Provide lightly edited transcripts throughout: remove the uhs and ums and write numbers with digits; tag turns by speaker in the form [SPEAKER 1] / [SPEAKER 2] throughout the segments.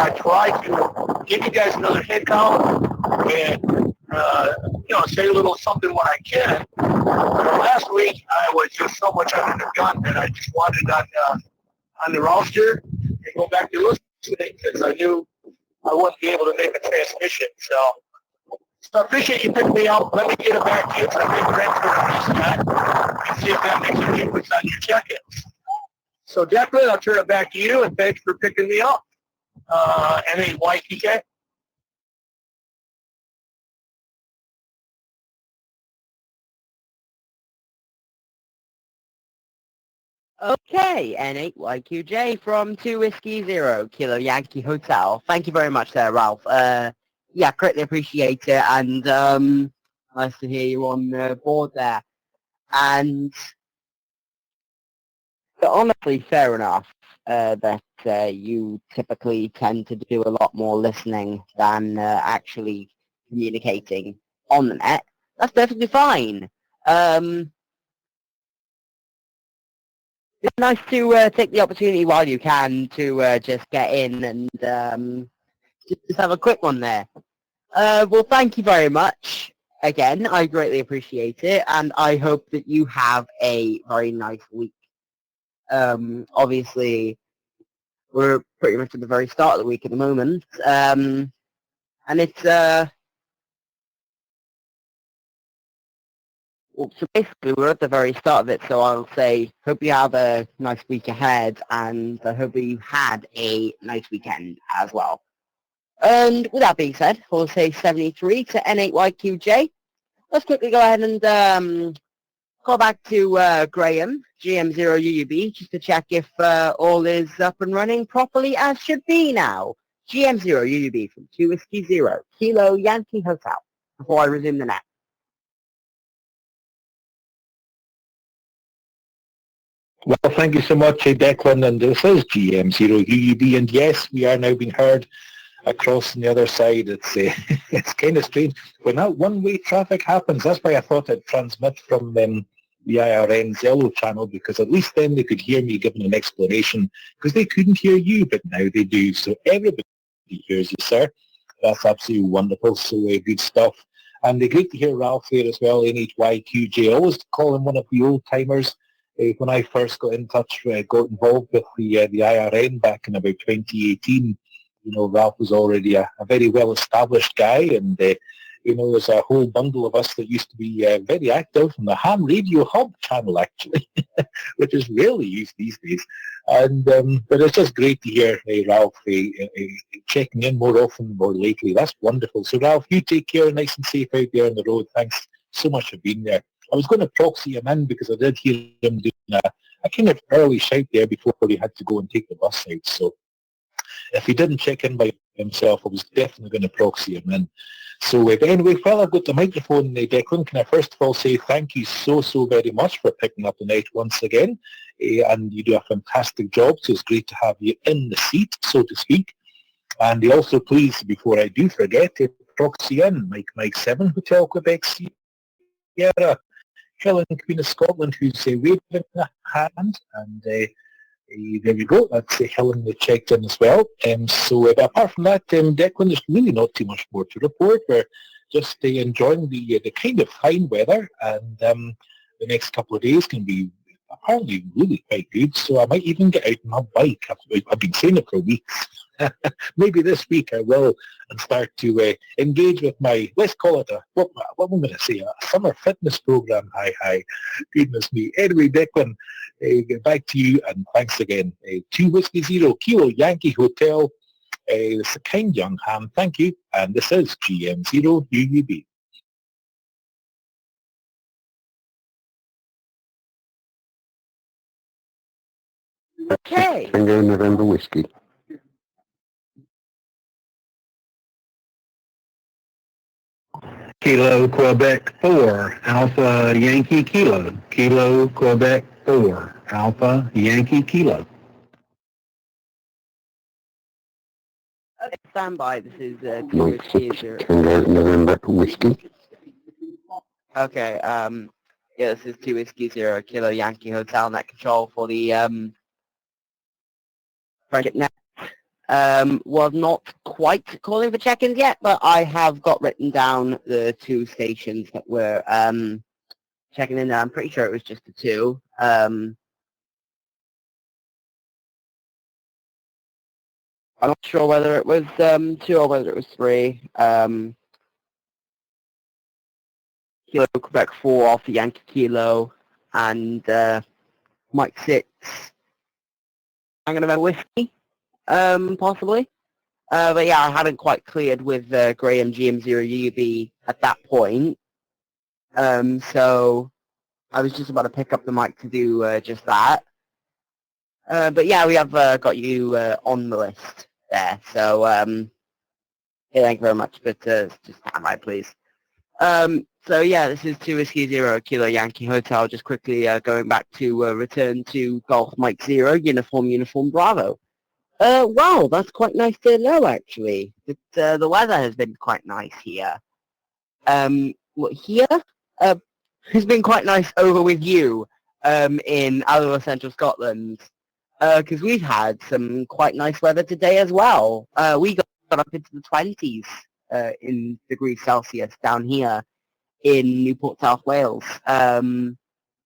[SPEAKER 1] I try to give you guys another head count and, say a little something when I can. Last week, I was just so much under the gun that I just wanted on the roster and go back to listening because I knew I wouldn't be able to make a transmission. So I appreciate you picking me up. Let me get it back to you so I can transfer the piece of that and see if that makes a difference on your check-ins. So Declan, I'll turn it back to you, and thanks for picking me up. NAYTK.
[SPEAKER 2] Okay, N8YQJ from 2 Whiskey Zero, Kilo Yankee Hotel. Thank you very much there, Ralph. Yeah, greatly appreciate it, and nice to hear you on board there. And honestly, fair enough that you typically tend to do a lot more listening than actually communicating on the net. That's perfectly fine. It's nice to take the opportunity while you can to just get in and just have a quick one there. Well, thank you very much. Again, I greatly appreciate it, and I hope that you have a very nice week. Obviously, we're pretty much at the very start of the week at the moment, and it's well, so basically we're at the very start of it. So I'll say, hope you have a nice week ahead, and I hope you had a nice weekend as well. And with that being said, we'll say 73 to N8YQJ. Let's quickly go ahead and call back to Graham, GM0UUB, just to check if all is up and running properly as should be now. GM0UUB from 2 Whiskey Zero, Kilo Yankee Hotel, before I resume the net.
[SPEAKER 3] Well, thank you so much, Declan, and this is GM0UUB, and yes, we are now being heard across on the other side. It's it's kind of strange. When that one-way traffic happens, that's why I thought I'd transmit from the IRN Zello channel, because at least then they could hear me giving an explanation, because they couldn't hear you, but now they do. So everybody hears you, sir. That's absolutely wonderful. So good stuff. And great to hear Ralph there as well, NHYQJ. I always call him one of the old-timers. When I first got in touch, got involved with the IRN back in about 2018, Ralph was already a very well-established guy, and, there's a whole bundle of us that used to be very active on the Ham Radio Hub channel, actually, which is rarely used these days. And but it's just great to hear Ralph checking in more often, more lately. That's wonderful. So, Ralph, you take care, nice and safe out there on the road. Thanks so much for being there. I was going to proxy him in because I did hear him doing a kind of early shout there before he had to go and take the bus out. So if he didn't check in by himself, I was definitely going to proxy him in. So anyway, while I've got the microphone, Declan, can I first of all say thank you so very much for picking up the night once again. And you do a fantastic job, so it's great to have you in the seat, so to speak. And also, please, before I do forget, proxy in Mike 7, Hotel Quebec Sierra, Helen, Queen of Scotland, who's waving a hand, and there we go. That's Helen that checked in as well. So apart from that, Declan, there's really not too much more to report. We're just enjoying the kind of fine weather, and the next couple of days can be apparently really quite good. So I might even get out on my bike. I've been saying it for weeks. Maybe this week I will, and start to engage with my, let's call it what am I going to say, a summer fitness program. Hi, goodness me. Anyway, Declan, get back to you, and thanks again. 2 Whiskey Zero, Kilo Yankee Hotel. It's a kind young ham, thank you, and this is GM0UUB.
[SPEAKER 2] Okay.
[SPEAKER 4] Tango November Whiskey.
[SPEAKER 5] Kilo Quebec 4, Alpha Yankee Kilo. Kilo Quebec 4, Alpha Yankee Kilo.
[SPEAKER 2] Okay, stand by. This is 2
[SPEAKER 4] Mike
[SPEAKER 2] Whiskey
[SPEAKER 4] 6,
[SPEAKER 2] Zero.
[SPEAKER 4] Tango November Whiskey.
[SPEAKER 2] Okay, yeah, this is 2 Whiskey Zero, Kilo Yankee Hotel, net control for the Friendship Net. Was not quite calling for check-ins yet, but I have got written down the 2 stations that were checking in. I'm pretty sure it was just the 2. I'm not sure whether it was 2 or whether it was 3. Kilo Quebec 4 off the Yankee Kilo, and Mike 6. I'm going to have whiskey, possibly. But yeah, I hadn't quite cleared with Graham GM0UB at that point. So I was just about to pick up the mic to do just that. But yeah, we have got you on the list there. So yeah, thank you very much. But just stand by, please. So yeah, this is 2 Whiskey 0 Kilo Yankee Hotel. Just quickly going back to return to Golf Mike 0, Uniform Bravo. Wow, that's quite nice to know, actually. That, the weather has been quite nice here. Here has been quite nice over with you in Alloa, Central Scotland, because we've had some quite nice weather today as well. We got up into the 20s in degrees Celsius down here in Newport, South Wales. It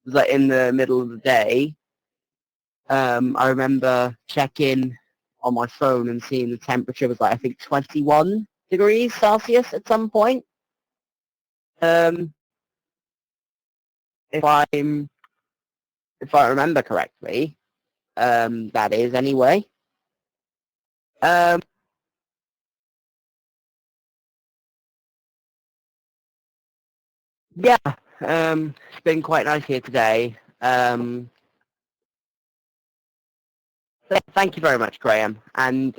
[SPEAKER 2] was like in the middle of the day. I remember checking on my phone and seeing the temperature was like, I think 21 degrees Celsius at some point. If I remember correctly, that is anyway. Yeah, it's been quite nice here today. Thank you very much, Graham. And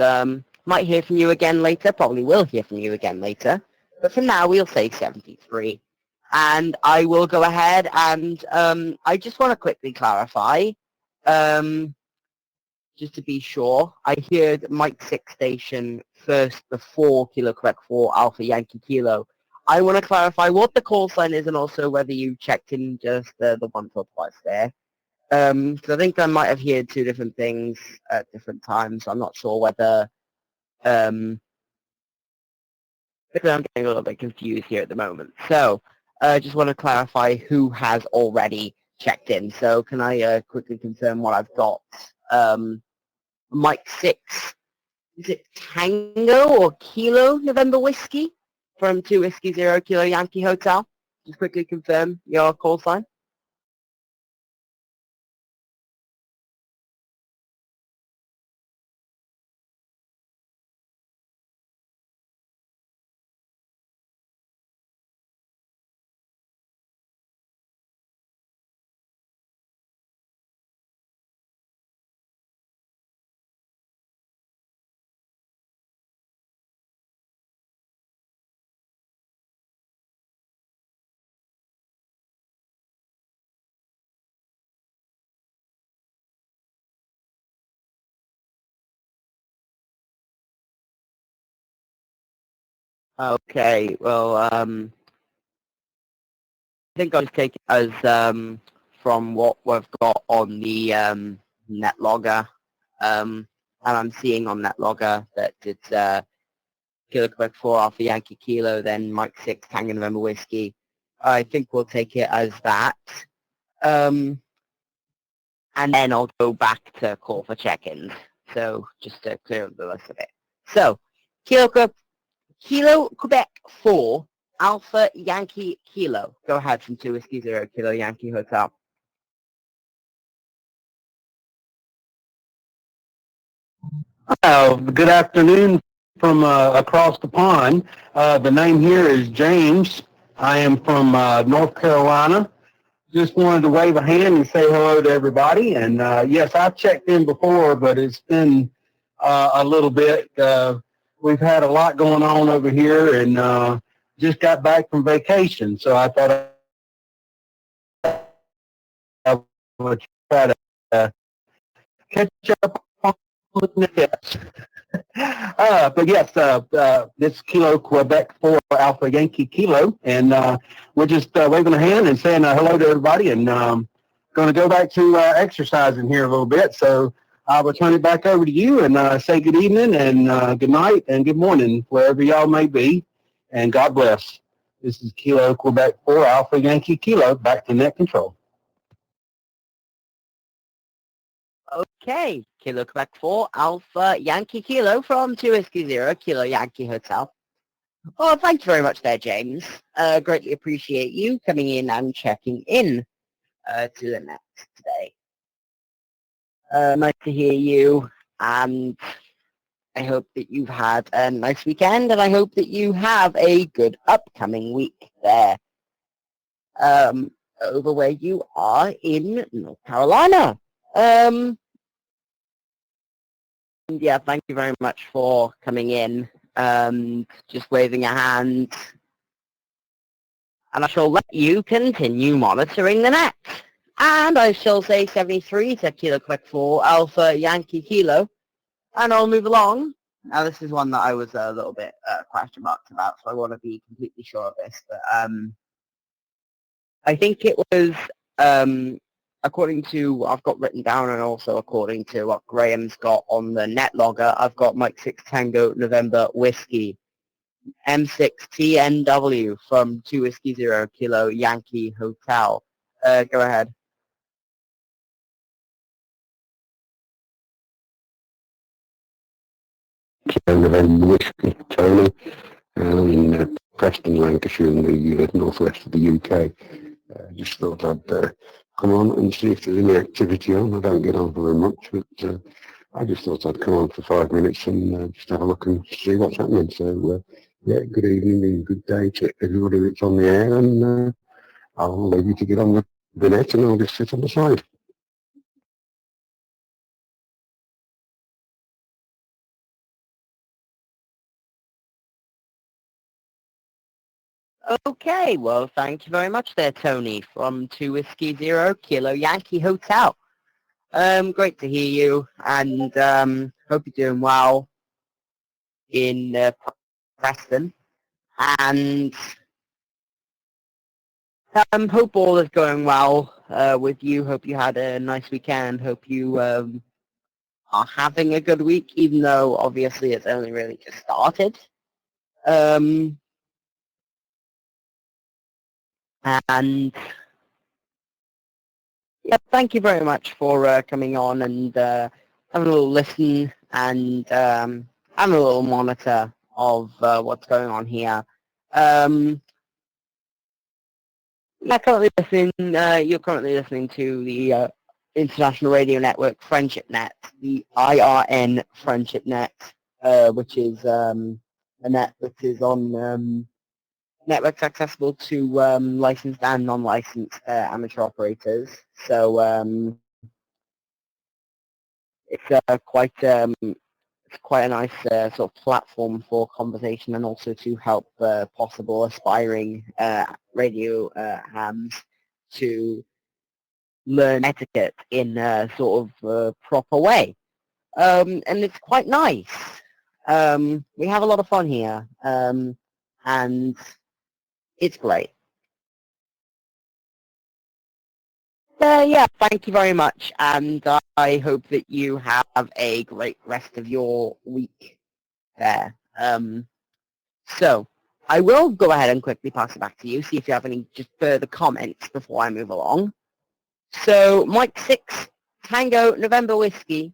[SPEAKER 2] might hear from you again later. Probably will hear from you again later. But for now, we'll say 73. And I will go ahead and I just want to quickly clarify, just to be sure, I heard Mike 6 station first before Kilo Quebec 4 Alpha Yankee Kilo. I want to clarify what the call sign is and also whether you checked in just the once or twice there. So I think I might have heard 2 different things at different times. I'm not sure whether I'm getting a little bit confused here at the moment. So I just want to clarify who has already checked in. So can I quickly confirm what I've got? Mike 6, is it Tango or Kilo November Whiskey from 2 Whiskey 0 Kilo Yankee Hotel? Just quickly confirm your call sign. Okay, well, I think I'll just take it as from what we've got on the NetLogger, and I'm seeing on NetLogger that it's Kilo Quebec 4 Alpha Yankee Kilo, then Mike 6 Tango November Whiskey. I think we'll take it as that, and then I'll go back to call for check-ins, so just to clear up the list of it. So, Kilo Quebec 4 Alpha Yankee Kilo. Go ahead from 2 Whiskey 0 Kilo Yankee Hotel.
[SPEAKER 5] Good afternoon from across the pond. The name here is James. I am from North Carolina. Just wanted to wave a hand and say hello to everybody. And yes, I've checked in before, but it's been a little bit. We've had a lot going on over here and just got back from vacation. So I thought I would try to catch up on this. But yes, this Kilo Quebec 4 Alpha Yankee Kilo, and we're just waving a hand and saying hello to everybody, and going to go back to exercising here a little bit. So I'll return it back over to you and say good evening and good night and good morning wherever y'all may be. And God bless. This is Kilo Quebec 4 Alpha Yankee Kilo back to net control.
[SPEAKER 2] Okay, Kilo Quebec 4 Alpha Yankee Kilo from 2 Whiskey Zero Kilo Yankee Hotel. Oh, thank you very much there, James. Greatly appreciate you coming in and checking in to the net today. Nice to hear you, and I hope that you've had a nice weekend, and I hope that you have a good upcoming week there over where you are in North Carolina. Yeah, thank you very much for coming in, just waving a hand, and I shall let you continue monitoring the net. And I shall say 73 to Kilo Quebec 4 Alpha Yankee Kilo, and I'll move along. Now this is one that I was a little bit question marked about, so I want to be completely sure of this. But I think it was, according to I've got written down, and also according to what Graham's got on the net logger, I've got Mike 6 Tango November Whiskey M6TNW from 2 Whiskey 0 Kilo Yankee Hotel. Go ahead.
[SPEAKER 4] November Whiskey, Tony, in Preston, Lancashire, in the northwest of the UK. Just thought I'd come on and see if there's any activity on. I don't get on very much, but I just thought I'd come on for 5 minutes and just have a look and see what's happening. So, yeah, good evening and good day to everybody that's on the air, and I'll leave you to get on with the net, and I'll just sit on the side.
[SPEAKER 2] Okay, well, thank you very much there, Tony, from 2 Whiskey 0 Kilo Yankee Hotel. Great to hear you, and hope you're doing well in Preston. And hope all is going well with you. Hope you had a nice weekend. Hope you are having a good week, even though obviously it's only really just started. And yeah, thank you very much for coming on and having a little listen and having a little monitor of what's going on here. You're currently listening to the International Radio Network Friendship Net, the IRN Friendship Net, which is a net that is on networks accessible to licensed and non-licensed amateur operators. So it's quite a nice sort of platform for conversation, and also to help possible aspiring radio hams to learn etiquette in a sort of proper way. And it's quite nice. We have a lot of fun here, and it's great. Yeah, thank you very much, and I hope that you have a great rest of your week there. So, I will go ahead and quickly pass it back to you, see if you have any just further comments before I move along. So, Mike 6, Tango, November Whiskey,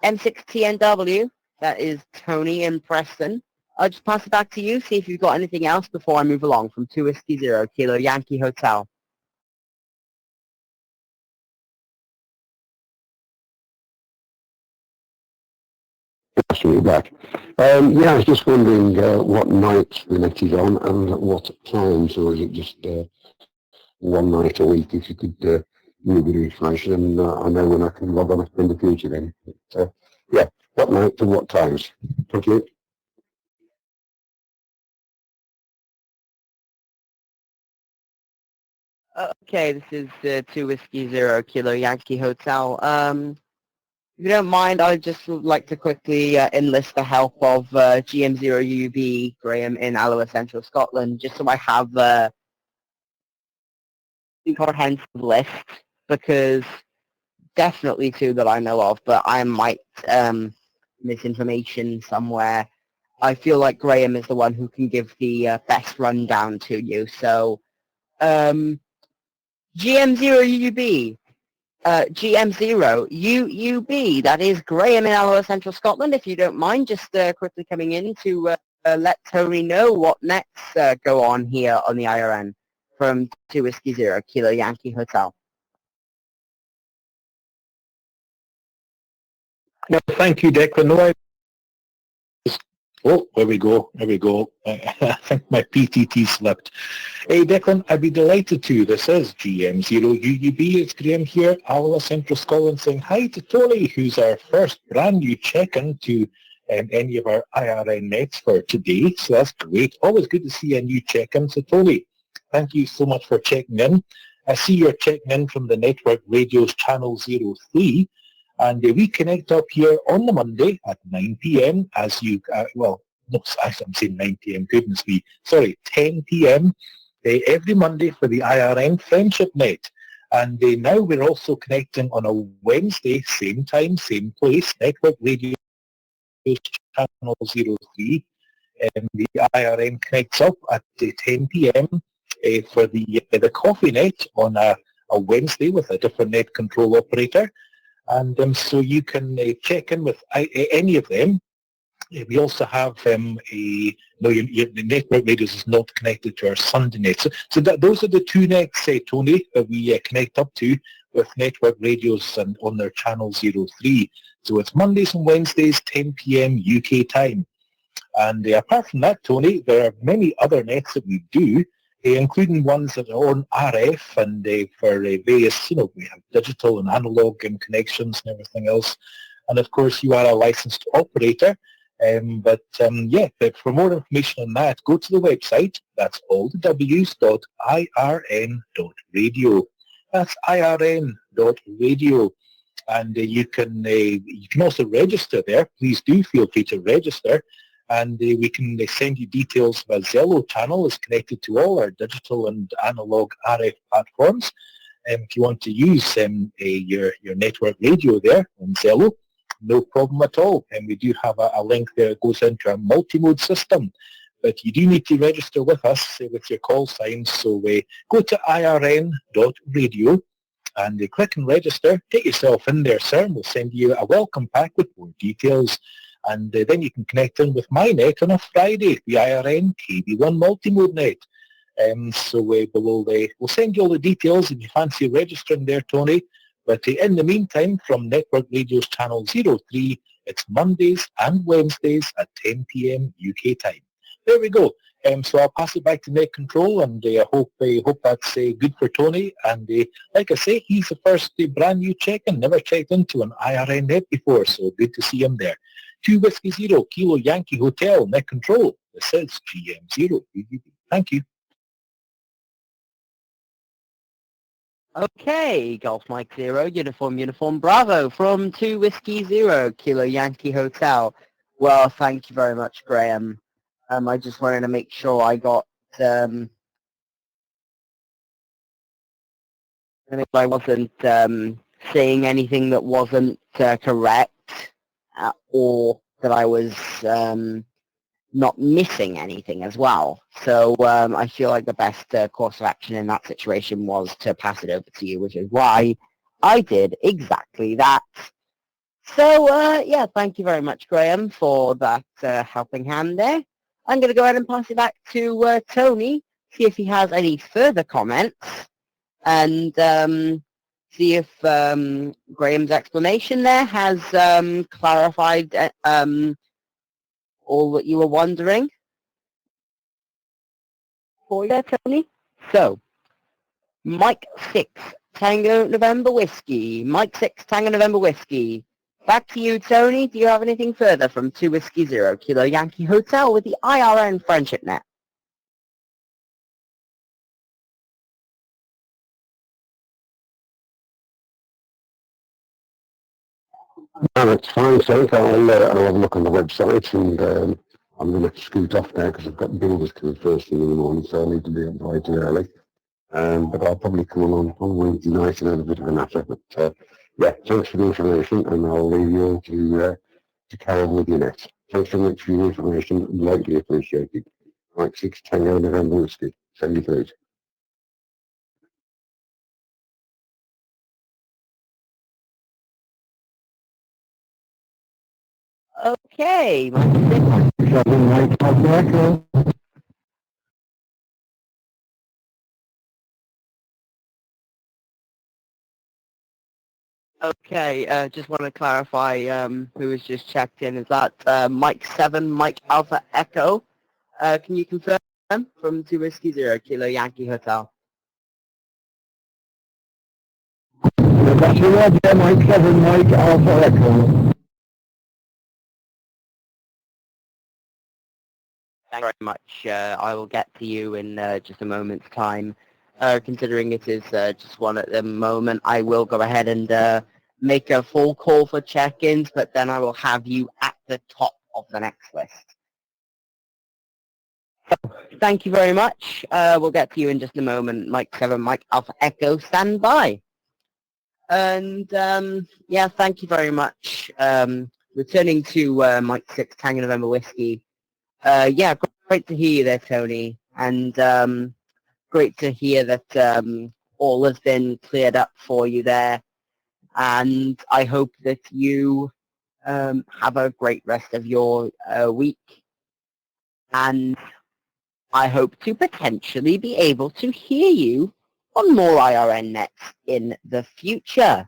[SPEAKER 2] M6TNW, that is Tony and Preston. I'll just pass it back to you, see if you've got anything else before I move along from 2 Whiskey 0 Kilo Yankee Hotel.
[SPEAKER 4] Absolutely back. Yeah, I was just wondering what night the net is on and at what times, or is it just one night a week? If you could give me a bit of information, and I know when I can log on in the future then. But, yeah, what nights and what times? Thank you.
[SPEAKER 2] Okay, this is 2 Whiskey 0 Kilo Yankee Hotel. If you don't mind, I'd just like to quickly enlist the help of GM0UB Graham in Alloa, Central Scotland, just so I have a comprehensive list, because definitely two that I know of, but I might misinformation somewhere. I feel like Graham is the one who can give the best rundown to you. So, GM0UUB, GM0 UUB, that is Graham in Alloa, Central Scotland. If you don't mind, just quickly coming in to let Tony know what next go on here on the IRN from 2 Whiskey Zero Kilo Yankee Hotel.
[SPEAKER 3] No, thank you, Declan. No, oh, there we go. There we go. I think my PTT slipped. Hey, Declan, I'd be delighted to. This is GM0UUB. It's Graham here, Alloa, Central Scotland, saying hi to Tony, who's our first brand new check-in to any of our IRN nets for today. So that's great. Always good to see a new check-in. So, Tony, thank you so much for checking in. I see you're checking in from the Network Radio's Channel 03. And we connect up here on the Monday at 9 p.m. as you, well, no, I'm saying 9 p.m., goodness me, sorry, 10 p.m. Every Monday for the IRN Friendship Net. And now we're also connecting on a Wednesday, same time, same place, Network Radio Channel 03. The IRN connects up at 10 p.m. For the Coffee Net on a Wednesday with a different net control operator. And so you can check in with any of them. We also have the Network Radios is not connected to our Sunday net. So those are the two nets, Tony, that we connect up to with Network Radios and on their Channel 03. So it's Mondays and Wednesdays, 10 p.m. UK time. And apart from that, Tony, there are many other nets that we do, including ones that are on RF and for various, we have digital and analog connections and everything else. And of course, you are a licensed operator. But for more information on that, go to the website. That's all the w's.irn.radio. That's irn.radio. And you can also register there. Please do feel free to register. And we can send you details of a Zello channel. It's connected to all our digital and analog RF platforms. If you want to use your network radio there on Zello, no problem at all. And we do have a link there that goes into our multi-mode system. But you do need to register with us with your call sign. So go to irn.radio and click and register. Get yourself in there, sir, and we'll send you a welcome pack with more details. And then you can connect in with my net on a Friday, the IRN KB1 multimode net. So we'll send you all the details if you fancy registering there, Tony. But in the meantime, from Network Radio's Channel 03, it's Mondays and Wednesdays at 10 p.m. UK time. There we go. So I'll pass it back to Net Control, and I hope that's good for Tony. And like I say, he's the first brand new check-in, never checked into an IRN net before, so good to see him there. 2 Whiskey Zero Kilo Yankee Hotel, Net Control. This is GM0. Thank you.
[SPEAKER 2] Okay, Golf Mike Zero, Uniform Bravo from 2 Whiskey Zero Kilo Yankee Hotel. Well, thank you very much, Graham. I just wanted to make sure I got I wasn't saying anything that wasn't correct, or that I was not missing anything as well. So I feel like the best course of action in that situation was to pass it over to you, which is why I did exactly that. So thank you very much, Graham, for that helping hand there. I'm going to go ahead and pass it back to Tony, see if he has any further comments, and see if Graham's explanation there has clarified all that you were wondering for you, Tony. So, Mike 6, Tango November Whiskey. Mike 6, Tango November Whiskey. Back to you, Tony. Do you have anything further from 2 Whiskey Zero Kilo Yankee Hotel with the IRN Friendship Net?
[SPEAKER 4] No, it's fine, so I'll have a look on the website, and I'm going to scoot off now because I've got builders coming first thing in the morning, so I need to be up way too early. But I'll probably come along on Wednesday night and have a bit of a natter. But Yeah, thanks for the information, and I'll leave you to carry on with your next. Thanks so much for your information, greatly appreciated. Mike 6 Tango November Whiskey, 73.
[SPEAKER 2] Okay, Mike
[SPEAKER 5] 7 Mike Alpha Echo.
[SPEAKER 2] Okay, just want to clarify who was just checked in. Is that Mike 7, Mike Alpha Echo? Can you confirm from 2 Whiskey Zero Kilo Yankee Hotel?
[SPEAKER 5] That's Roger, Mike 7 Mike Alpha Echo.
[SPEAKER 2] Thank you very much. I will get to you in just a moment's time. Considering it is just one at the moment, I will go ahead and make a full call for check-ins, but then I will have you at the top of the next list. Thank you very much. We'll get to you in just a moment. Mike 7, Mike Alpha Echo, stand by. And yeah, thank you very much. Returning to Mike 6, Tango November Whiskey. Yeah, great to hear you there, Tony. And great to hear that all has been cleared up for you there. And I hope that you have a great rest of your week. And I hope to potentially be able to hear you on more IRN nets in the future.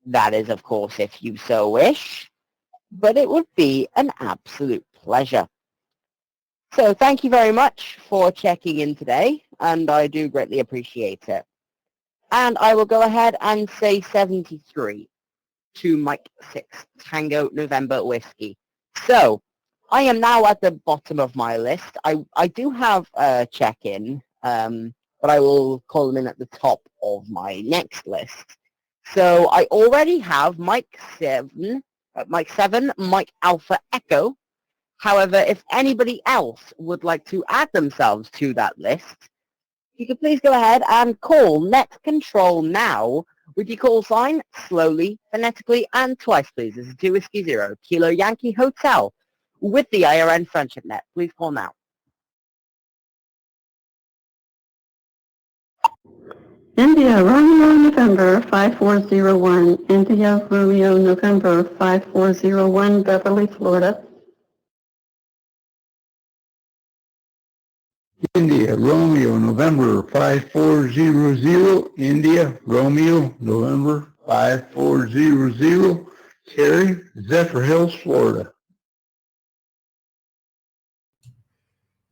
[SPEAKER 2] That is, of course, if you so wish, but it would be an absolute pleasure. So thank you very much for checking in today, and I do greatly appreciate it. And I will go ahead and say 73 to Mike 6 Tango November Whiskey. So I am now at the bottom of my list. I do have a check-in, but I will call them in at the top of my next list. So I already have Mike 7, Mike Alpha Echo. However, if anybody else would like to add themselves to that list, you could please go ahead and call Net Control now with your call sign slowly, phonetically, and twice, please. This is 2 Whiskey Zero, Kilo Yankee Hotel with the IRN Friendship Net. Please call now.
[SPEAKER 6] India Romeo November 5401, India Romeo November 5401, Beverly, Florida.
[SPEAKER 5] India Romeo November 5400, India Romeo November 5400, Terry, Zephyr Hills, Florida.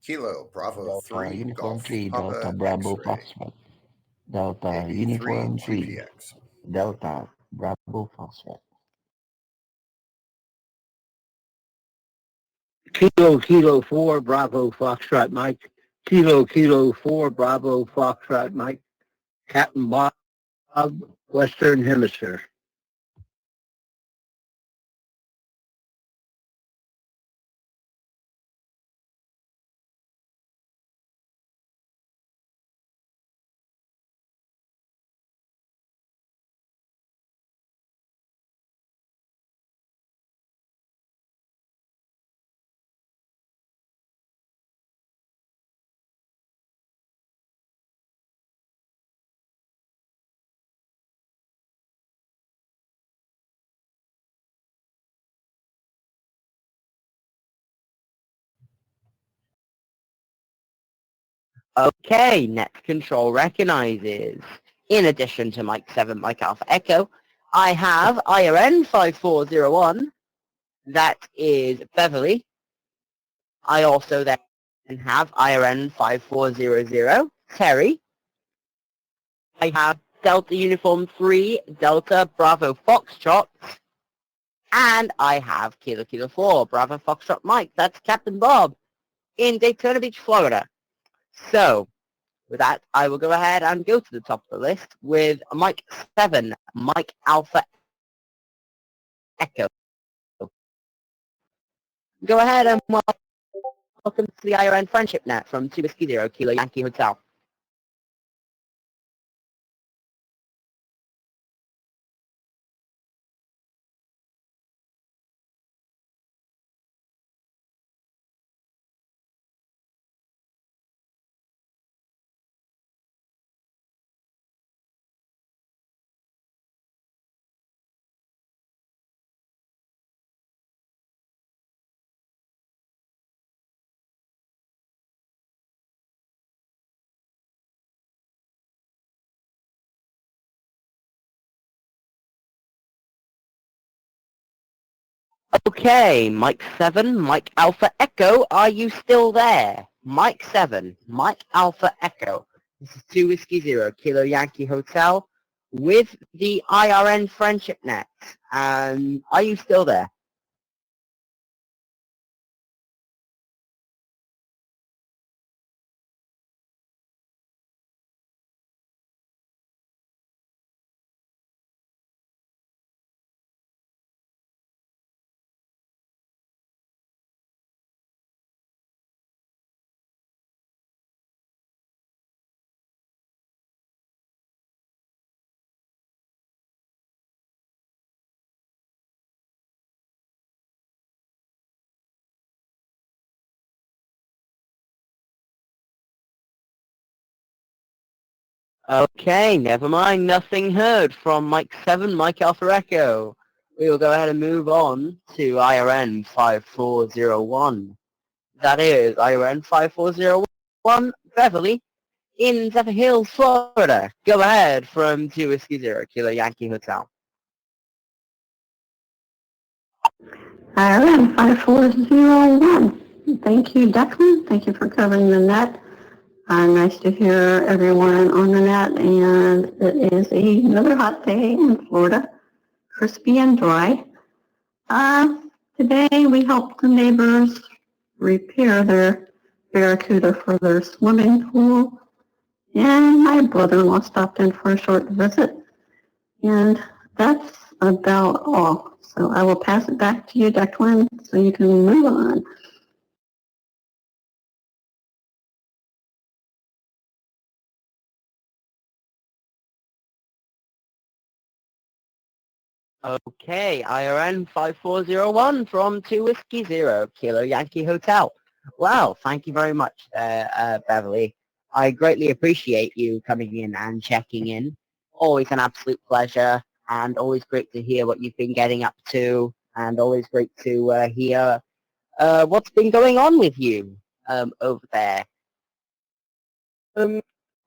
[SPEAKER 7] Kilo Bravo
[SPEAKER 8] Delta
[SPEAKER 7] 3
[SPEAKER 8] Uniform
[SPEAKER 7] Golf
[SPEAKER 8] 3
[SPEAKER 7] Papa
[SPEAKER 8] Delta Bravo
[SPEAKER 7] X-Ray
[SPEAKER 8] Foxtrot. Delta
[SPEAKER 7] AB3
[SPEAKER 8] Uniform 3
[SPEAKER 7] GPX
[SPEAKER 8] Delta Bravo Foxtrot.
[SPEAKER 5] Kilo 4 Bravo Foxtrot Mike. Kilo 4 Bravo Foxtrot Mike. Captain Bob, Western Hemisphere.
[SPEAKER 2] Okay, Net Control recognizes, in addition to Mike 7, Mike Alpha Echo, I have IRN 5401, that is Beverly. I also then have IRN 5400, Terry. I have Delta Uniform 3, Delta Bravo Foxtrot, and I have Kilo 4, Bravo Foxtrot Mike, that's Captain Bob, in Daytona Beach, Florida. So, with that, I will go ahead and go to the top of the list with Mike 7, Mike Alpha Echo. Go ahead and welcome to the IRN Friendship Net from 2 Whiskey Zero Kilo Yankee Hotel. Okay, Mike 7, Mike Alpha Echo, are you still there? Mike 7, Mike Alpha Echo. This is 2 Whiskey Zero, Kilo Yankee Hotel, with the IRN Friendship Net. And are you still there? Okay, never mind, nothing heard from Mike 7, Mike Alpha Echo. We will go ahead and move on to IRN 5401. That is IRN 5401, Beverly, in Zephyr Hills, Florida. Go ahead from 2 Whiskey Zero, Kilo Yankee Hotel.
[SPEAKER 6] IRN 5401. Thank you, Declan. Thank you for covering the net. Nice to hear everyone on the net, and it is another hot day in Florida, crispy and dry. Today we helped the neighbors repair their barracuda for their swimming pool, and my brother-in-law stopped in for a short visit, and that's about all. So I will pass it back to you, Declan, so you can move on.
[SPEAKER 2] Okay, IRN 5401 from 2 Whiskey Zero, Kilo Yankee Hotel. Wow, thank you very much, Beverly. I greatly appreciate you coming in and checking in. Always an absolute pleasure, and always great to hear what you've been getting up to, and always great to hear what's been going on with you over there.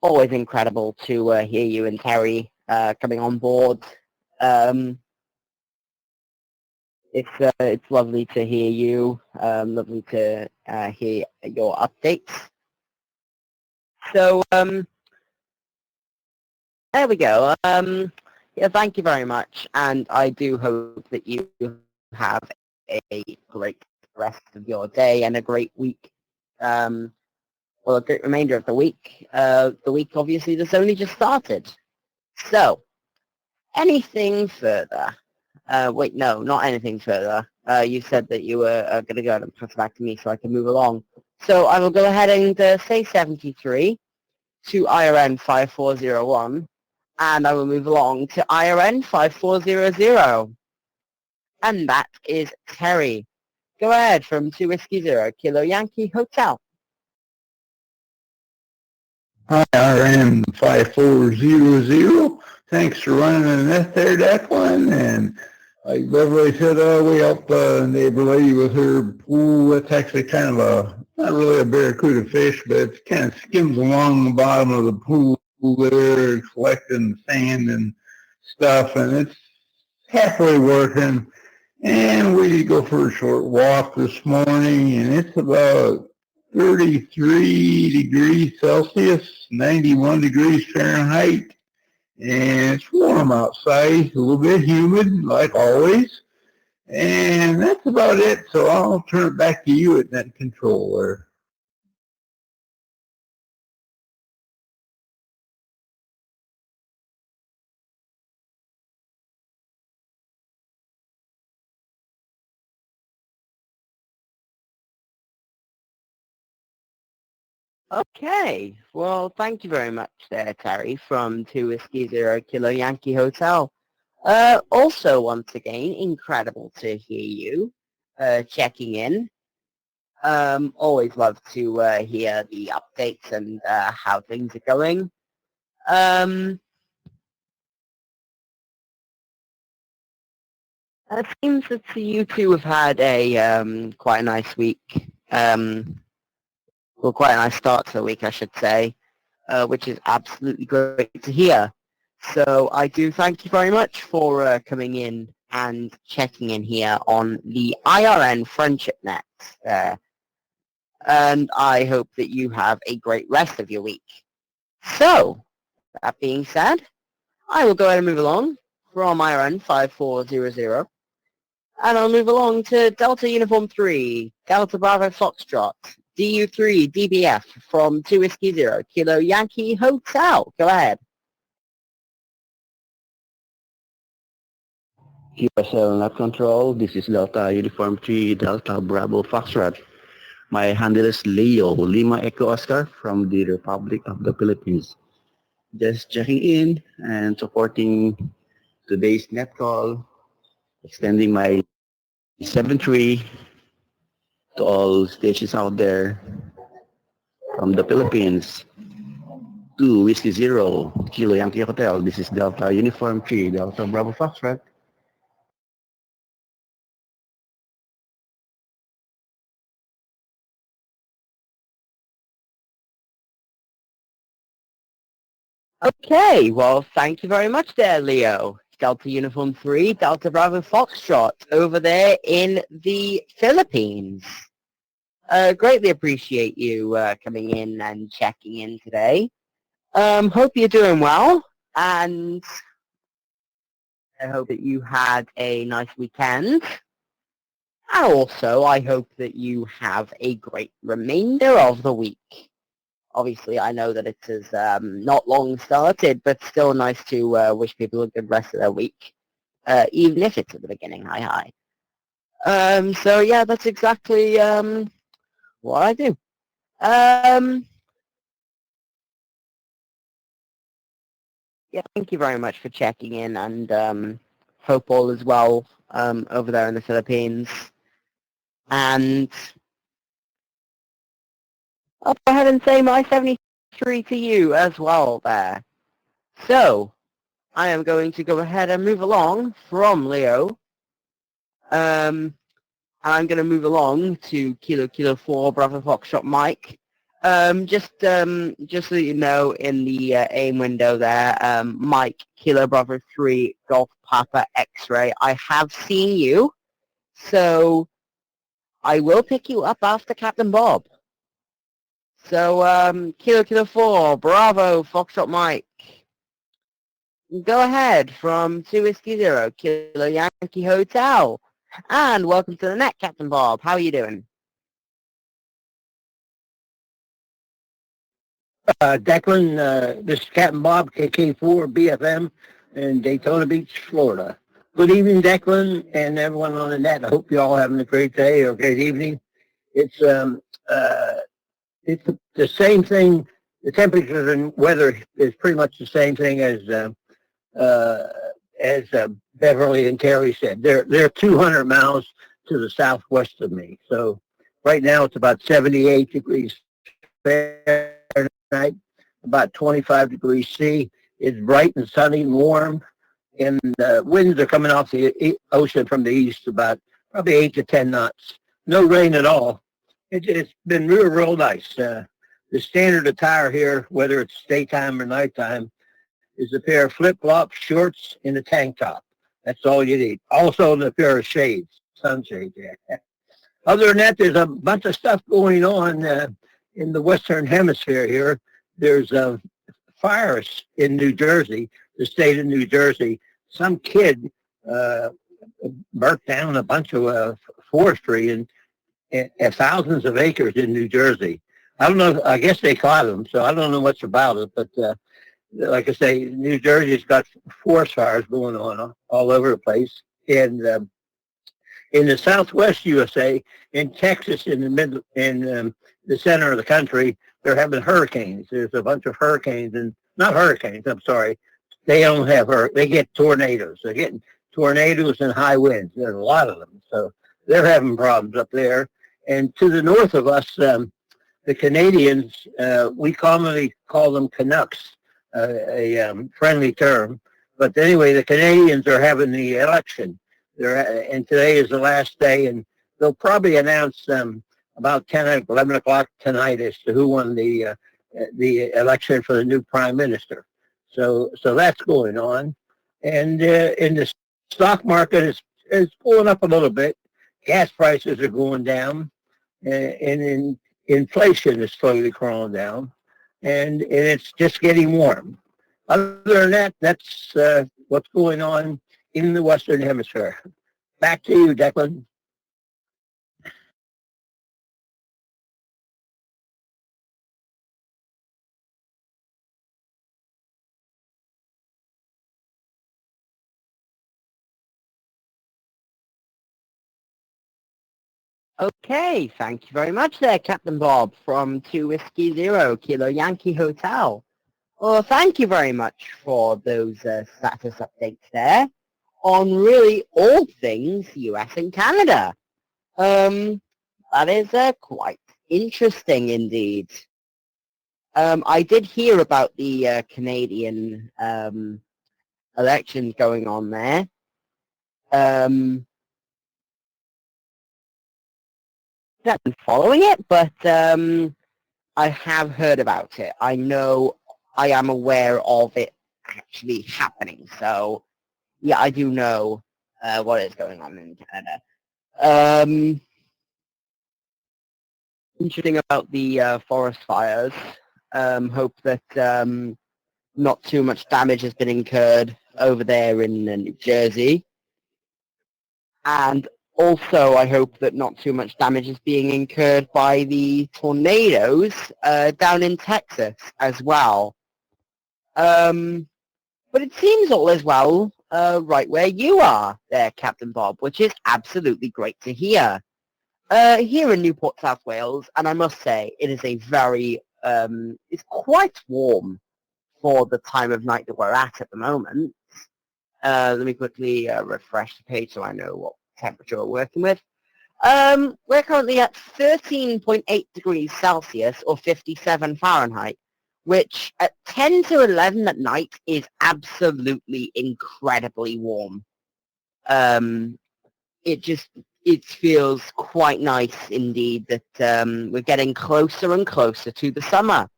[SPEAKER 2] Always incredible to hear you and Terry coming on board. It's lovely to hear you. Lovely to hear your updates. So there we go. Yeah, thank you very much, and I do hope that you have a great rest of your day and a great week. Well, a great remainder of the week. The week obviously that's only just started. So, anything further? Wait, no, not anything further. You said that you were going to go ahead and pass it back to me so I can move along. So I will go ahead and say 73 to IRN 5401, and I will move along to IRN 5400. And that is Terry. Go ahead from 2 Whiskey Zero, Kilo Yankee Hotel.
[SPEAKER 5] IRN 5400. Thanks for running the net there, Declan. And like Beverly said, we helped a neighbor lady with her pool. It's actually kind of not really a barracuda fish, but it kind of skims along the bottom of the pool there, collecting sand and stuff. And it's halfway working. And we go for a short walk this morning, and it's about 33 degrees Celsius, 91 degrees Fahrenheit, and it's warm outside, a little bit humid, like always, and that's about it. So I'll turn it back to you at Net Control there.
[SPEAKER 2] Okay, well, thank you very much there, Terry, from 2 Whiskey Zero, Kilo Yankee Hotel. Also, once again, incredible to hear you checking in. Always love to hear the updates and how things are going. It seems that you two have had a quite a nice week. Well, quite a nice start to the week, I should say, which is absolutely great to hear. So I do thank you very much for coming in and checking in here on the IRN Friendship Net. And I hope that you have a great rest of your week. So, that being said, I will go ahead and move along from IRN 5400, and I'll move along to Delta Uniform 3, Delta Bravo Foxtrot, DU3 DBF from 2 Whiskey Zero, Kilo Yankee Hotel. Go ahead.
[SPEAKER 8] QSL Net Control, this is Delta Uniform 3, Delta Bravo Foxtrot. My handle is Leo, Lima Echo Oscar from the Republic of the Philippines. Just checking in and supporting today's net call, extending my 7-3 to all stations out there from the Philippines. 2 Whiskey Zero, Kilo Yankee Hotel. This is Delta Uniform 3, Delta Bravo Foxtrot.
[SPEAKER 2] Okay, well, thank you very much there, Leo. Delta Uniform 3, Delta Bravo Foxtrot, over there in the Philippines. Greatly appreciate you coming in and checking in today. Hope you're doing well, and I hope that you had a nice weekend. And also, I hope that you have a great remainder of the week. Obviously, I know that it is not long started, but still nice to wish people a good rest of their week, even if it's at the beginning. Hi. So yeah, that's exactly what I do. Yeah, thank you very much for checking in, and hope all is well over there in the Philippines. And I'll go ahead and say my 73 to you as well there. So, I am going to go ahead and move along from Leo. And I'm going to move along to Kilo 4 Bravo Foxtrot Mike. Just so you know, in the aim window there, Mike Kilo Bravo 3 Golf Papa X-Ray. I have seen you, so I will pick you up after Captain Bob. So, Kilo 4 Bravo Foxtrot Mike. Go ahead from 2 Whiskey Zero, Kilo Yankee Hotel. And welcome to the net, Captain Bob. How are you doing?
[SPEAKER 7] Declan, this is Captain Bob, KK4 BFM in Daytona Beach, Florida. Good evening, Declan, and everyone on the net. I hope you're all having a great day or great evening. It's the same thing. The temperatures and weather is pretty much the same thing as Beverly and Terry said. They're 200 miles to the southwest of me. So right now it's about 78 degrees Fahrenheit, about 25 degrees C. It's bright and sunny and warm, and winds are coming off the ocean from the east, about probably 8 to 10 knots. No rain at all. It's been real nice. The standard attire here, whether it's daytime or nighttime, is a pair of flip-flops, shorts, and a tank top. That's all you need. Also, a pair of shades, sunshades. Yeah. Other than that, there's a bunch of stuff going on in the Western Hemisphere here. There's fires in New Jersey, the state of New Jersey. Some kid burnt down a bunch of forestry and thousands of acres in New Jersey. I don't know. I guess they caught him, so I don't know much about it. But like I say, New Jersey's got forest fires going on all over the place. And in the Southwest USA, in Texas, in the center of the country, they're having hurricanes. There's a bunch of hurricanes, and not hurricanes. I'm sorry. They don't have they get tornadoes. They're getting tornadoes and high winds. There's a lot of them, so they're having problems up there. And to the north of us, the Canadians, we commonly call them Canucks, a friendly term. But anyway, the Canadians are having the election. And today is the last day, and they'll probably announce about 10 or 11 o'clock tonight as to who won the election for the new prime minister. So that's going on. And in the stock market is pulling up a little bit. Gas prices are going down, and inflation is slowly crawling down, and it's just getting warm. Other than that, that's what's going on in the Western Hemisphere. Back to you, Declan.
[SPEAKER 2] Okay, thank you very much there, Captain Bob from 2 Whiskey Zero Kilo Yankee Hotel. Well, thank you very much for those status updates there on really all things US and Canada. That is quite interesting indeed. I did hear about the Canadian elections going on there. I've been following it, but I have heard about it. I know, I am aware of it actually happening. So, yeah, I do know what is going on in Canada. Interesting about the forest fires. Hope that not too much damage has been incurred over there in New Jersey. And also, I hope that not too much damage is being incurred by the tornadoes down in Texas as well. But it seems all is well right where you are there, Captain Bob, which is absolutely great to hear. Here in Newport, South Wales, and I must say, it is a very, it's quite warm for the time of night that we're at the moment. Let me quickly refresh the page so I know what temperature we're working with. We're currently at 13.8 degrees Celsius or 57 Fahrenheit, which at 10 to 11 at night is absolutely incredibly warm. It feels quite nice indeed that we're getting closer and closer to the summer.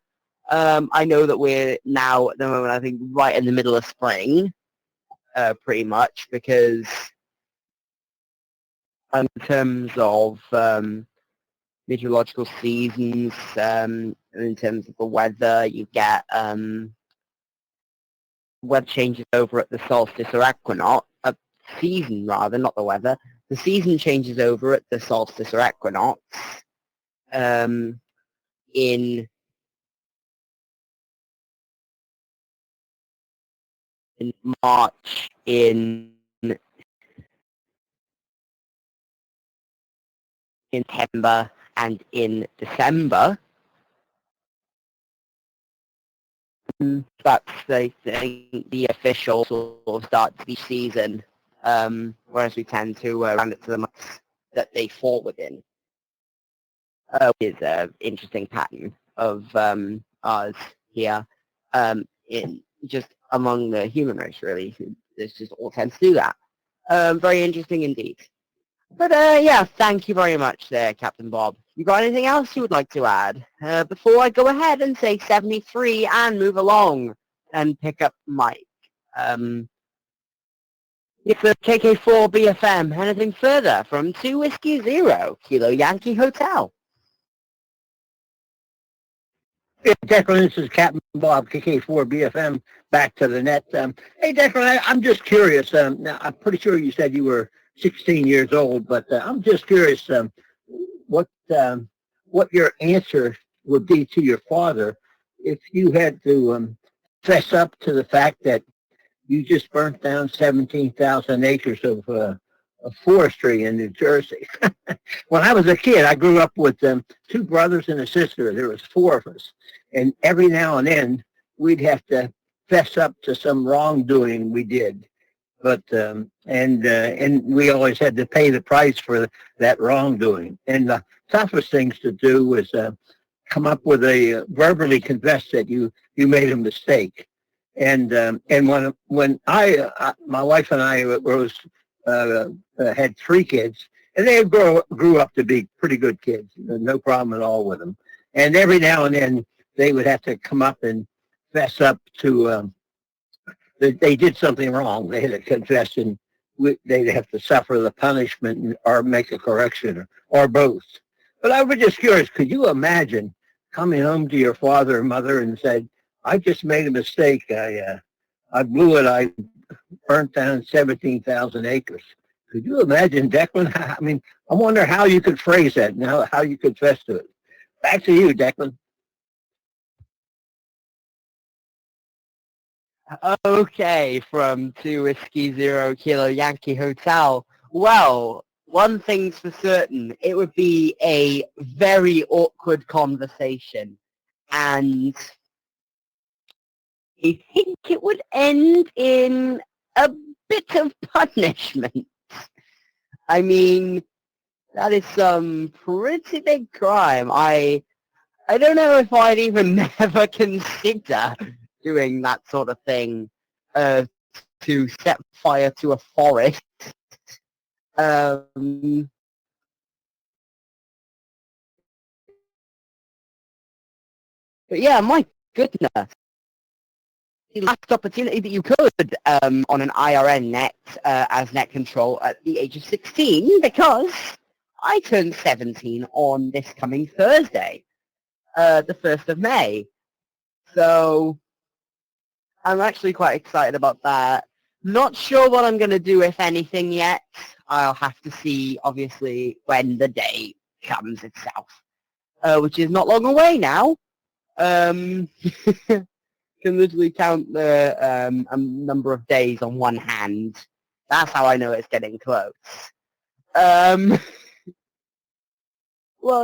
[SPEAKER 2] I know that we're now at the moment, I think, right in the middle of spring, pretty much, because in terms of meteorological seasons, in terms of the weather, you get weather changes over at the solstice or equinox, season rather, not the weather. The season changes over at the solstice or equinox in March, in September, and in December. That's the official sort of start to the season, whereas we tend to round it to the months that they fall within. Is an interesting pattern of ours here, in just among the human race, really. This just all tends to do that. Very interesting indeed. But yeah, thank you very much there, Captain Bob. You got anything else you would like to add before I go ahead and say 73 and move along and pick up Mike? It's the KK4 BFM. Anything further from 2 Whiskey Zero Kilo Yankee Hotel?
[SPEAKER 7] Hey, Declan, this is Captain Bob, KK4 BFM, back to the net. Hey, Declan, I'm just curious. Now, I'm pretty sure you said you were 16 years old, but I'm just curious what your answer would be to your father if you had to fess up to the fact that you just burnt down 17,000 acres of forestry in New Jersey. When I was a kid, I grew up with 2 brothers and a sister. There was 4 of us. And every now and then, we'd have to fess up to some wrongdoing we did. But, and we always had to pay the price for that wrongdoing. And the toughest things to do was come up with a verbally confess that you made a mistake. And when my wife and I had 3 kids, and they grew up to be pretty good kids, no problem at all with them. And every now and then they would have to come up and fess up to that they did something wrong. They had to confess in they'd have to suffer the punishment or make a correction or both. But I was just curious, could you imagine coming home to your father or mother and said, I just made a mistake. I blew it. I burnt down 17,000 acres. Could you imagine, Declan? I mean, I wonder how you could phrase that and how you could confess to it. Back to you, Declan.
[SPEAKER 2] Okay, from 2 Whiskey Zero Kilo Yankee Hotel. Well, one thing's for certain, it would be a very awkward conversation, and I think it would end in a bit of punishment. I mean, that is some pretty big crime. I don't know if I'd even ever consider doing that sort of thing, to set fire to a forest. But yeah, my goodness. The last opportunity that you could on an IRN net as net control at the age of 16, because I turned 17 on this coming Thursday, the 1st of May. So I'm actually quite excited about that. Not sure what I'm going to do, if anything, yet. I'll have to see, obviously, when the day comes itself, which is not long away now. Can literally count the number of days on one hand. That's how I know it's getting close. Well,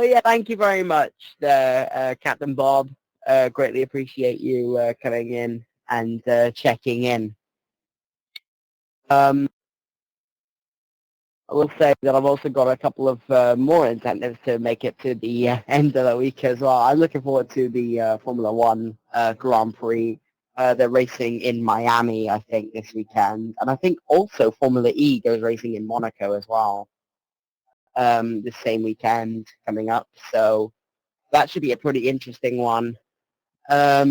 [SPEAKER 2] yeah, thank you very much, Captain Bob. Greatly appreciate you coming in and checking in. I will say that I've also got a couple of more incentives to make it to the end of the week as well. I'm looking forward to the Formula One Grand Prix. They're racing in Miami, I think, this weekend. And I think also Formula E goes racing in Monaco as well, the same weekend coming up. So that should be a pretty interesting one. Got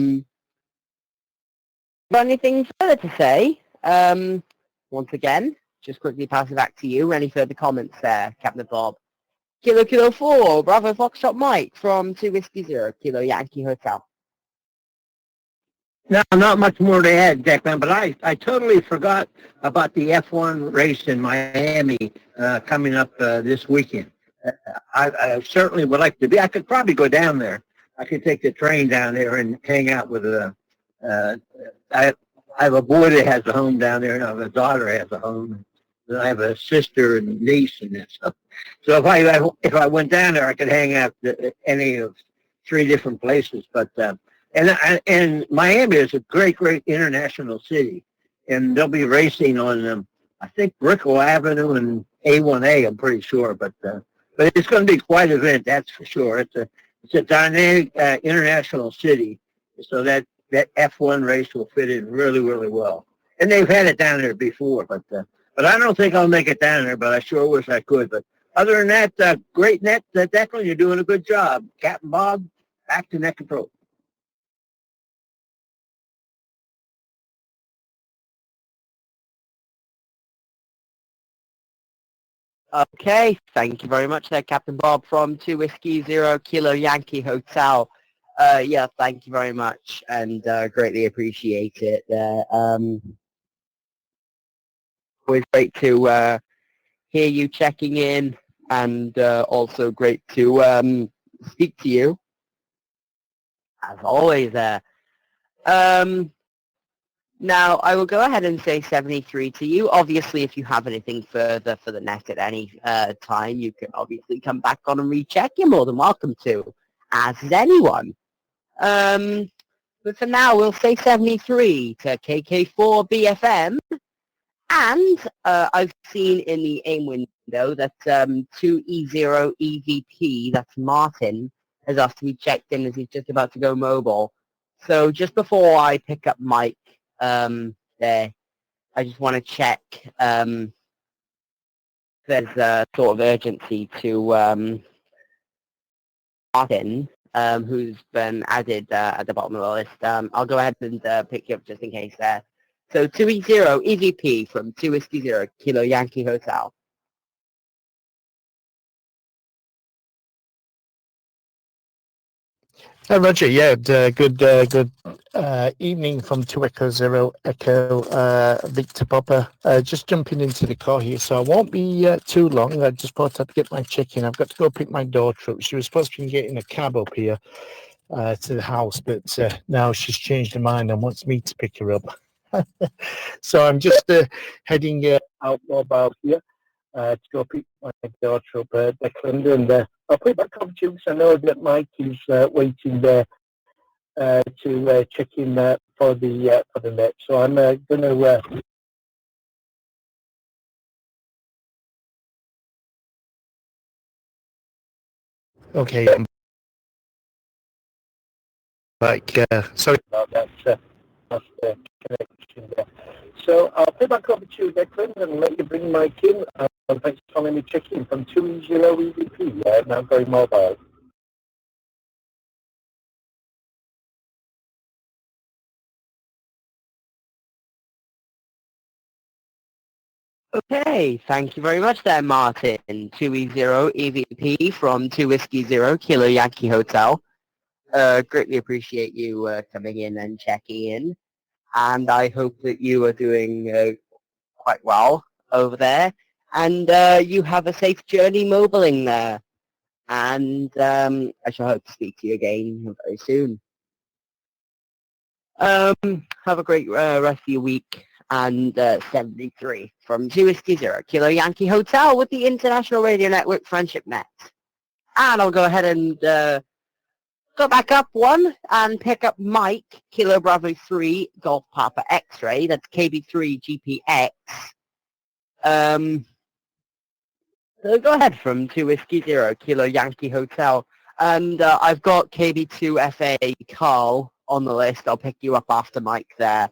[SPEAKER 2] anything further to say? Once again, just quickly pass it back to you. Any further comments there, Captain Bob? Kilo 4, Bravo Foxtrot Mike from 2 Whiskey Zero, Kilo Yankee Hotel.
[SPEAKER 7] No, not much more to add, Declan, but I totally forgot about the F1 race in Miami coming up this weekend. I certainly would like to be. I could probably go down there. I could take the train down there and hang out with I have a boy that has a home down there, and I have a daughter that has a home. And I have a sister and niece and that stuff. So if I went down there, I could hang out at any of 3 different places. But and Miami is a great international city, and they'll be racing on I think Brickell Avenue and A1A. I'm pretty sure, but it's going to be quite an event, that's for sure. It's a dynamic international city, so that F1 race will fit in really, really well. And they've had it down there before, but I don't think I'll make it down there, but I sure wish I could. But other than that, great net, Declan, you're doing a good job. Captain Bob, back to net control.
[SPEAKER 2] Okay, thank you very much there, Captain Bob from 2 Whiskey Zero Kilo Yankee Hotel. Yeah, thank you very much, and greatly appreciate it. Always great to hear you checking in, and also great to speak to you, as always there. Now, I will go ahead and say 73 to you. Obviously, if you have anything further for the net at any time, you can obviously come back on and recheck. You're more than welcome to, as is anyone. But for now, we'll say 73 to KK4 BFM. And I've seen in the AIM window that 2E0 EVP, that's Martin, has asked to be checked in as he's just about to go mobile. So just before I pick up Mike there, I just want to check there's a sort of urgency to Martin, who's been added at the bottom of the list. I'll go ahead and pick you up just in case there. So 2E0 EVP from 2 Whiskey Zero Kilo Yankee Hotel.
[SPEAKER 9] Roger, yeah, good evening from 2 Echo Zero Echo Victor Papa. Just jumping into the car here, so I won't be too long. I just thought I'd get my check-in. I've got to go pick my daughter up. She was supposed to be getting a cab up here to the house, but now she's changed her mind and wants me to pick her up. So I'm just heading out mobile here to go pick my daughter up, Declan, and I'll put it back on to you because I know that Mike is waiting there to check in for the net. So I'm going to. Okay, I'm back. Sorry about that. Lost connection there. So I'll put back over to you, Declan, and let you bring Mike in. Thanks for letting me check in from 2E0 EVP. Now going mobile.
[SPEAKER 2] Okay, thank you very much there, Martin. 2E0 EVP from 2 Whiskey Zero Kilo Yankee Hotel. Greatly appreciate you coming in and checking in. And I hope that you are doing quite well over there. And you have a safe journey mobiling there. And I shall hope to speak to you again very soon. Have a great rest of your week. And 73 from 2 Whiskey Zero Kilo Yankee Hotel with the International Radio Network Friendship Net. And I'll go ahead and go back up one and pick up Mike, Kilo Bravo 3 Golf Papa X-Ray. That's KB3 GPX. So go ahead from 2 Whiskey Zero Kilo Yankee Hotel. And I've got KB2 FA Carl on the list. I'll pick you up after Mike there.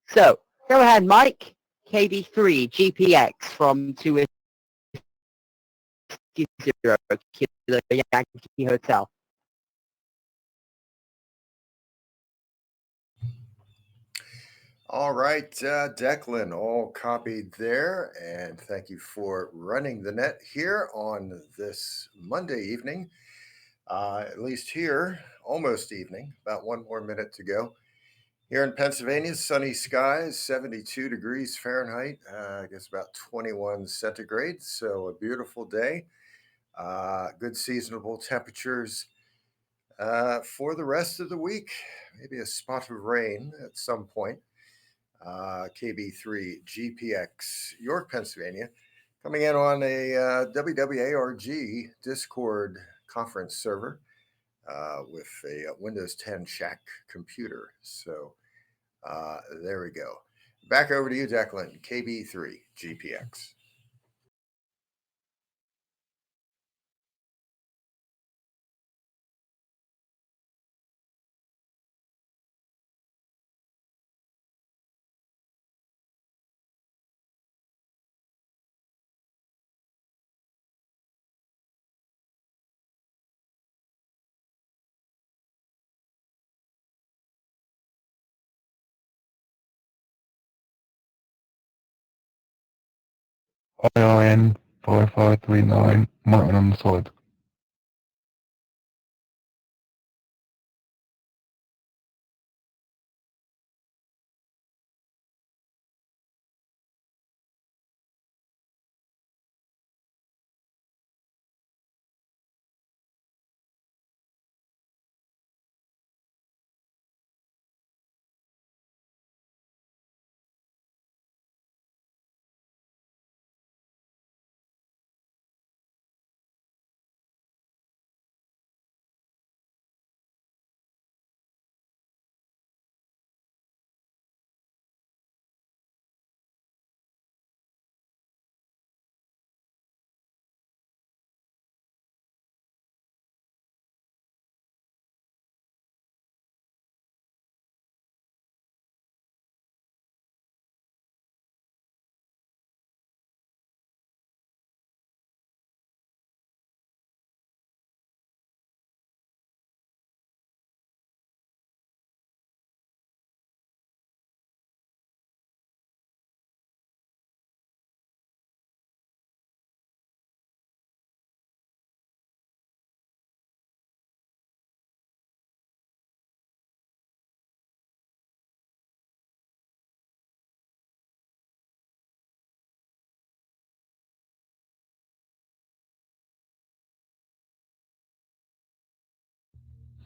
[SPEAKER 2] So go ahead, Mike. KB3 GPX from 2 Whiskey Zero Kilo Yankee Hotel.
[SPEAKER 10] All right, Declan, all copied there, and thank you for running the net here on this Monday evening. At least here, almost evening, about one more minute to go. Here in Pennsylvania, sunny skies, 72 degrees Fahrenheit, I guess about 21 centigrade, so a beautiful day. Good seasonable temperatures for the rest of the week. Maybe a spot of rain at some point. KB3 GPX, York, Pennsylvania, coming in on a WWARG Discord conference server with a Windows 10 Shack computer. So there we go. Back over to you, Declan, KB3 GPX.
[SPEAKER 11] IIN 5539, Martin on the side.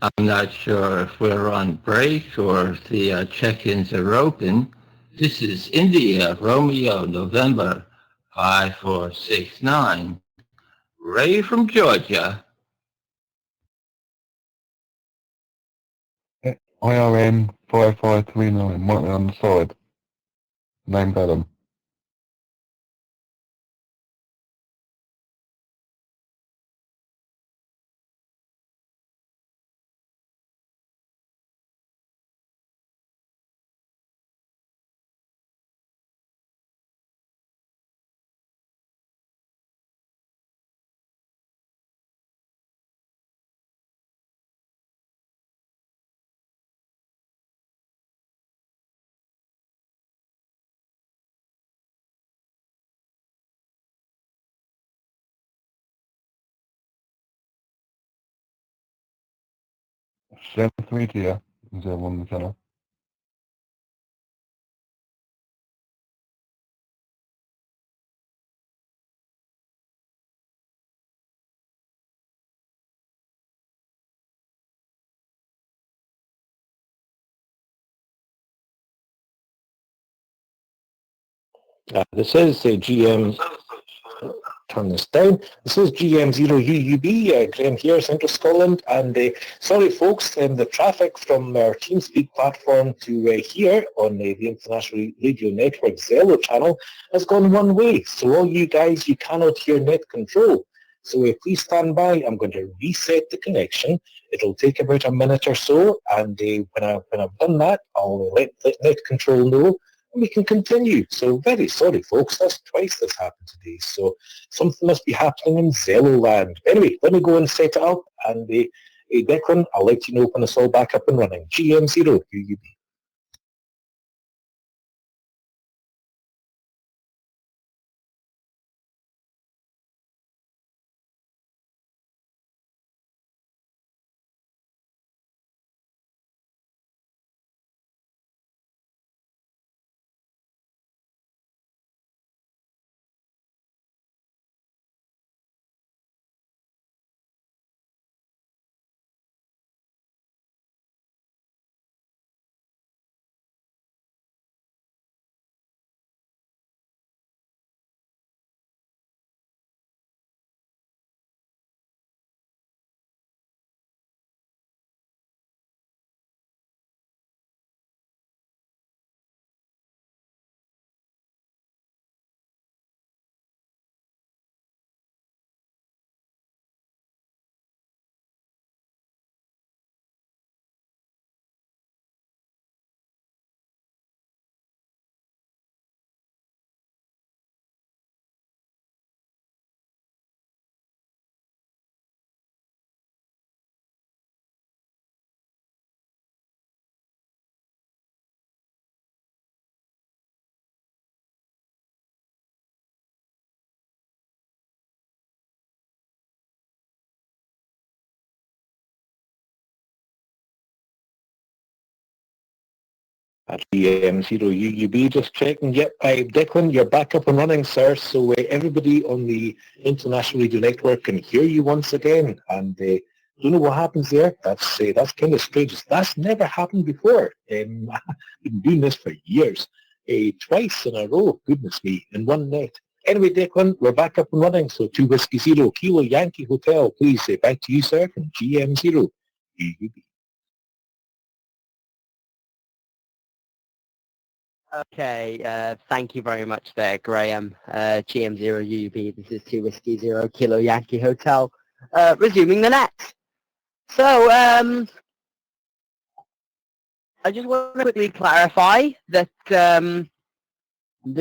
[SPEAKER 12] I'm not sure if we're on break or if the check-ins are open. This is India, Romeo, November 5469. Ray from Georgia.
[SPEAKER 11] IRN 5539, Martin on the side. Named Adam. Same three to you. Is there one on the channel?
[SPEAKER 3] This is GM. Turn this down. This is GM0UUB, Graham here, Central Scotland, and sorry folks, the traffic from our TeamSpeak platform to here on the International Radio Network Zello channel has gone one way. So all you guys, you cannot hear net control. So please stand by. I'm going to reset the connection. It'll take about a minute or so, and when I've done that, I'll let net control know. We can continue. So very sorry, folks. That's twice this happened today. So something must be happening in Zello land. Anyway, let me go and set it up. And Declan, I'll let you know when it's all back up and running. GM0, UUB. At GM0UUB, just checking. Yep, Declan, you're back up and running, sir. So everybody on the International Radio Network can hear you once again. And don't know what happens there. That's kind of strange. That's never happened before. I've been doing this for years. Twice in a row, goodness me, in one net. Anyway, Declan, we're back up and running. So 2 Whiskey Zero, Kilo Yankee Hotel, please. Back to you, sir, from GM0UUB.
[SPEAKER 2] Okay, thank you very much there, Graham. GM0UUB, this is 2 Whiskey Zero Kilo Yankee Hotel. Resuming the net. So, I just want to quickly clarify that the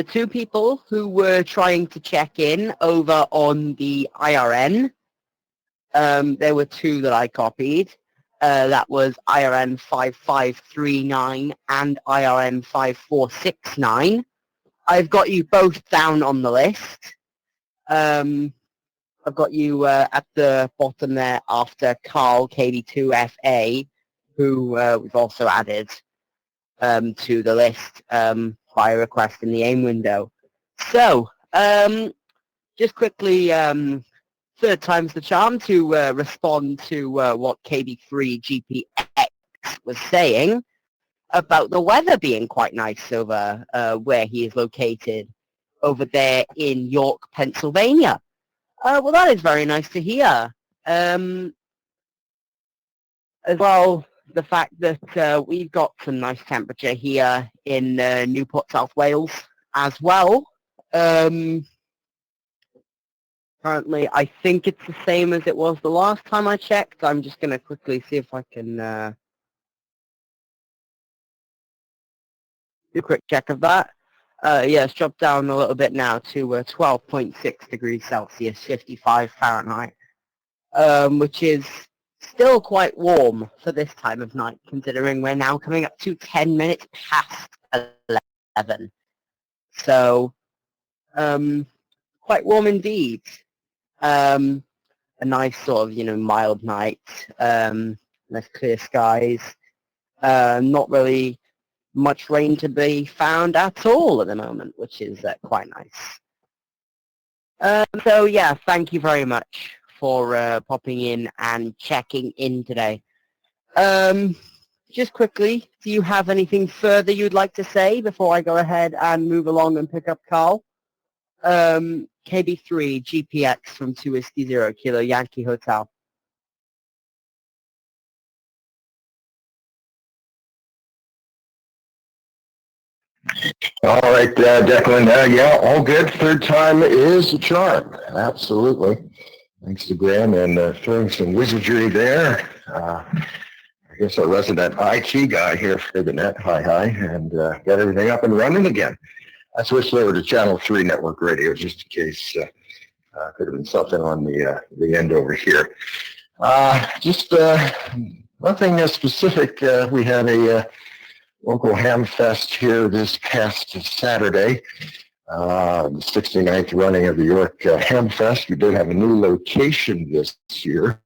[SPEAKER 2] two people who were trying to check in over on the IRN, there were two that I copied. That was IRN 5539 and IRN 5469. I've got you both down on the list. I've got you at the bottom there after Carl KD2FA, who we've also added to the list by request in the AIM window. So, just quickly third time's the charm to respond to what KB3GPX was saying about the weather being quite nice over where he is located over there in York, Pennsylvania. Well, that is very nice to hear. As well, the fact that we've got some nice temperature here in Newport, South Wales as well. Currently, I think it's the same as it was the last time I checked. I'm just going to quickly see if I can do a quick check of that. Yeah, it's dropped down a little bit now to 12.6 degrees Celsius, 55 Fahrenheit, which is still quite warm for this time of night, considering we're now coming up to 10 minutes past 11. So, quite warm indeed. A nice sort of, mild night, nice clear skies, not really much rain to be found at all at the moment, which is quite nice. So yeah, thank you very much for popping in and checking in today. Just quickly, do you have anything further you'd like to say before I go ahead and move along and pick up Carl? KB3 GPX from 2 Whiskey Zero Kilo Yankee Hotel.
[SPEAKER 13] All right, Declan. Yeah, all good. Third time is a charm. Absolutely. Thanks to Graham and throwing some wizardry there. I guess our resident IT guy here for the net, hi, and got everything up and running again. I switched over to Channel 3 Network Radio just in case could have been something on the end over here. Just nothing specific. We had a local ham fest here this past Saturday, the 69th running of the York Ham Fest. We did have a new location this year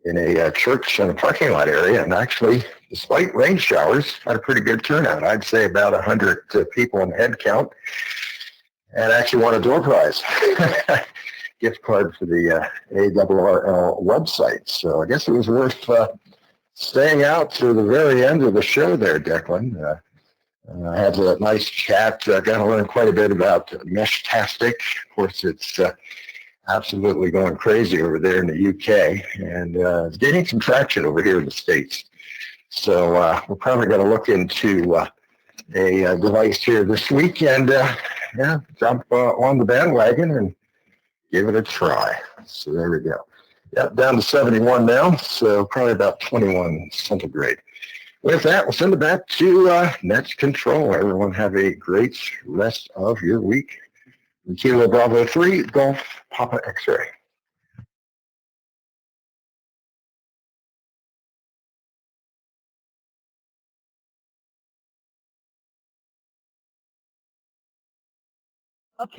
[SPEAKER 13] in a church and a parking lot area, and actually, despite rain showers, had a pretty good turnout. I'd say about 100 people in head count, and actually won a door prize. Gift card for the ARRL website. So I guess it was worth staying out to the very end of the show there, Declan. I had a nice chat. Got to learn quite a bit about Meshtastic. Of course, it's absolutely going crazy over there in the UK, and it's gaining some traction over here in the States. So we're probably going to look into a device here this week and yeah, jump on the bandwagon and give it a try. So there we go. Yep, down to 71 now, so probably about 21 centigrade. With that, we'll send it back to Net Control. Everyone have a great rest of your week. Kilo Bravo 3, Golf Papa X-Ray.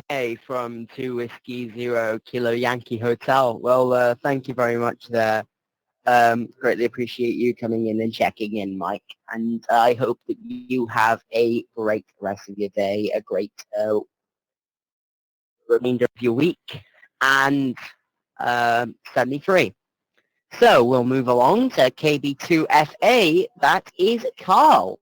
[SPEAKER 2] Okay, from 2 Whiskey Zero Kilo Yankee Hotel. Well, thank you very much there. Greatly appreciate you coming in and checking in, Mike. And I hope that you have a great rest of your day, a great remainder of your week, and 73. So we'll move along to KB2FA. That is Carl.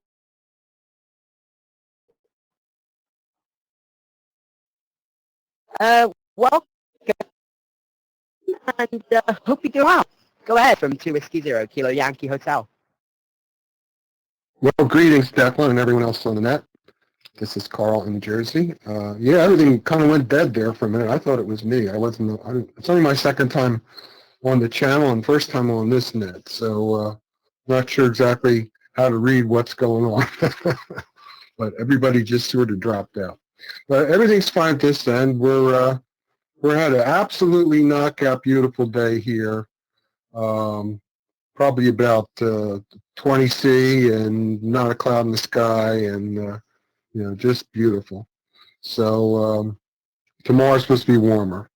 [SPEAKER 2] Welcome, and hope you do well. Go ahead from 2 Whiskey Zero Kilo Yankee Hotel.
[SPEAKER 14] Well, greetings, Declan, and everyone else on the net. This is Carl in Jersey. Yeah, everything kind of went dead there for a minute. I thought it was me. It's only my second time on the channel and first time on this net, so not sure exactly how to read what's going on. But everybody just sort of dropped out. But everything's fine at this end. We're had an absolutely knockout beautiful day here. Probably about 20 C and not a cloud in the sky, and you know, just beautiful. So tomorrow's supposed to be warmer,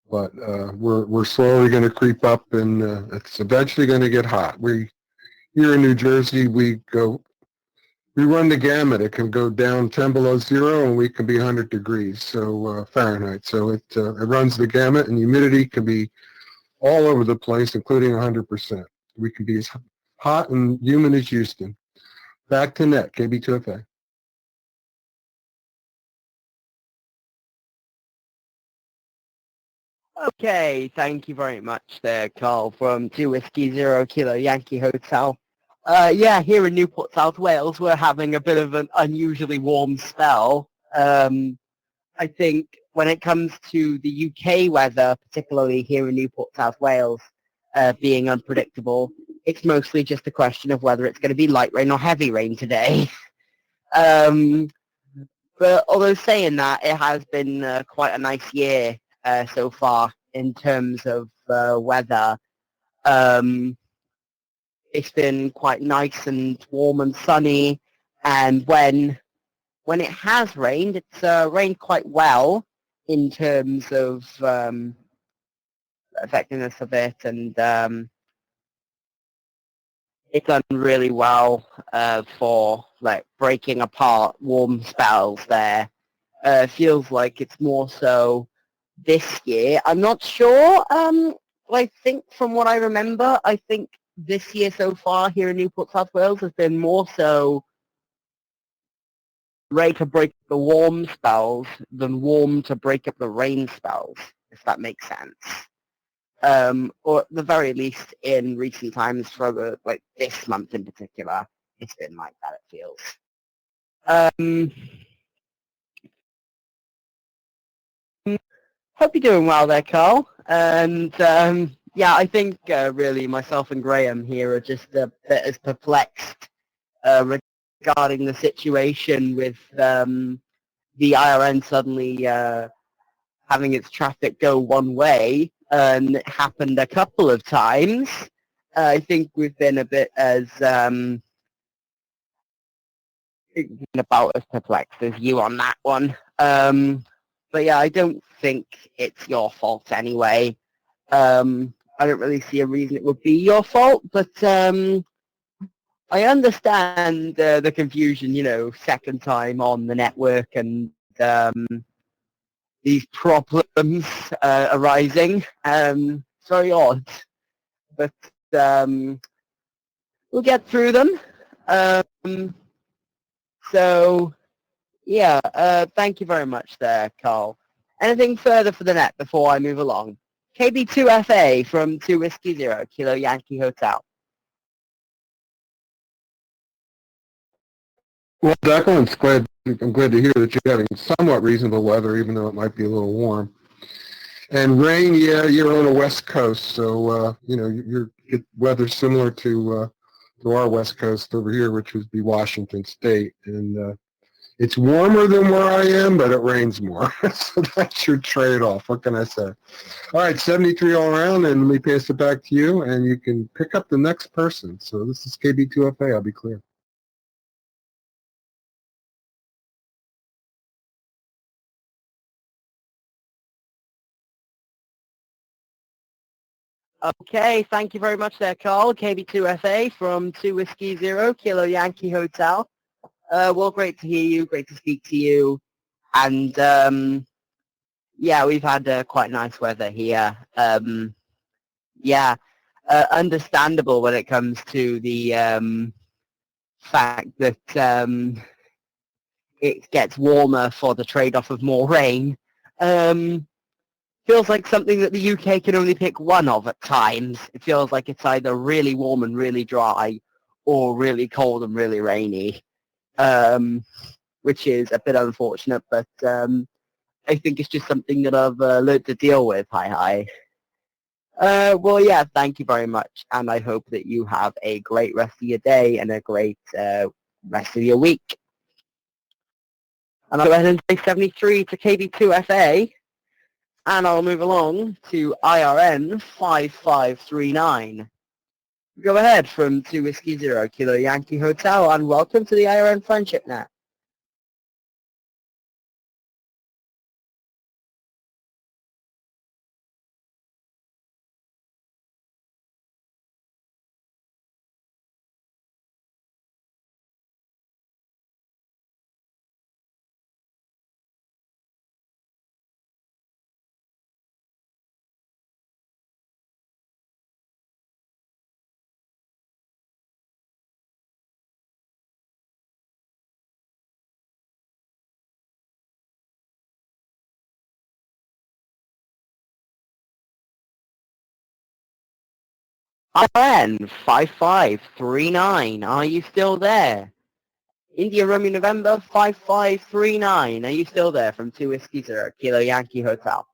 [SPEAKER 14] but we're slowly going to creep up, and it's eventually going to get hot. We here in New Jersey, we go we run the gamut. It can go down 10 below zero, and we can be 100 degrees, so Fahrenheit. So it runs the gamut, and humidity can be all over the place, including 100%. We can be as hot and humid as Houston. Back to net, KB2FA.
[SPEAKER 2] Okay, thank you very much there, Carl, from 2 Whiskey Zero Kilo Yankee Hotel. Yeah, here in Newport, South Wales, we're having a bit of an unusually warm spell. I think when it comes to the UK weather, particularly here in Newport, South Wales, being unpredictable, it's mostly just a question of whether it's going to be light rain or heavy rain today. But although saying that, it has been quite a nice year so far in terms of weather. It's been quite nice and warm and sunny, and when it has rained, it's rained quite well in terms of effectiveness of it, and it's done really well for like breaking apart warm spells there. Feels like it's more so this year. I'm not sure. I think from what I remember, I think this year so far here in Newport, South Wales has been more so rain to break the warm spells than warm to break up the rain spells, if that makes sense. Or at the very least in recent times for like this month in particular, it's been like that, it feels. Hope you're doing well there, Carl. And yeah, I think really myself and Graham here are just a bit as perplexed regarding the situation with the IRN suddenly having its traffic go one way, and it happened a couple of times. I think we've been a bit as about as perplexed as you on that one. But yeah, I don't think it's your fault anyway. I don't really see a reason it would be your fault, but I understand the confusion, you know, second time on the network and these problems arising. It's very odd, but we'll get through them. So, yeah, thank you very much there, Carl. Anything further for the net before I move along? KB2FA from 2 Whiskey Zero Kilo Yankee Hotel.
[SPEAKER 14] Well, Declan, I'm glad to hear that you're having somewhat reasonable weather, even though it might be a little warm. And rain, yeah, you're on the west coast, so you know your weather's similar to our west coast over here, which would be Washington State, and it's warmer than where I am, but it rains more. So that's your trade-off. What can I say? All right, 73 all around, and let me pass it back to you, and you can pick up the next person. So this is KB2FA. I'll be clear.
[SPEAKER 2] Okay, thank you very much there, Carl. KB2FA from 2 Whiskey Zero Kilo Yankee Hotel. Well, great to hear you, great to speak to you. And yeah, we've had quite nice weather here. Yeah, understandable when it comes to the fact that it gets warmer for the trade-off of more rain. Feels like something that the UK can only pick one of at times. It feels like it's either really warm and really dry or really cold and really rainy, which is a bit unfortunate, but I think it's just something that I've learned to deal with. Hi. Well, yeah, thank you very much, and I hope that you have a great rest of your day and a great rest of your week. And I'll go ahead and say 73 to KB2FA. And I'll move along to IRN 5539. Go ahead from 2 Whiskey Zero Kilo Yankee Hotel, and welcome to the IRN Friendship Net. RN 5539, are you still there? India Romeo November 5539, are you still there from 2 Whiskey Zero Kilo Yankee Hotel?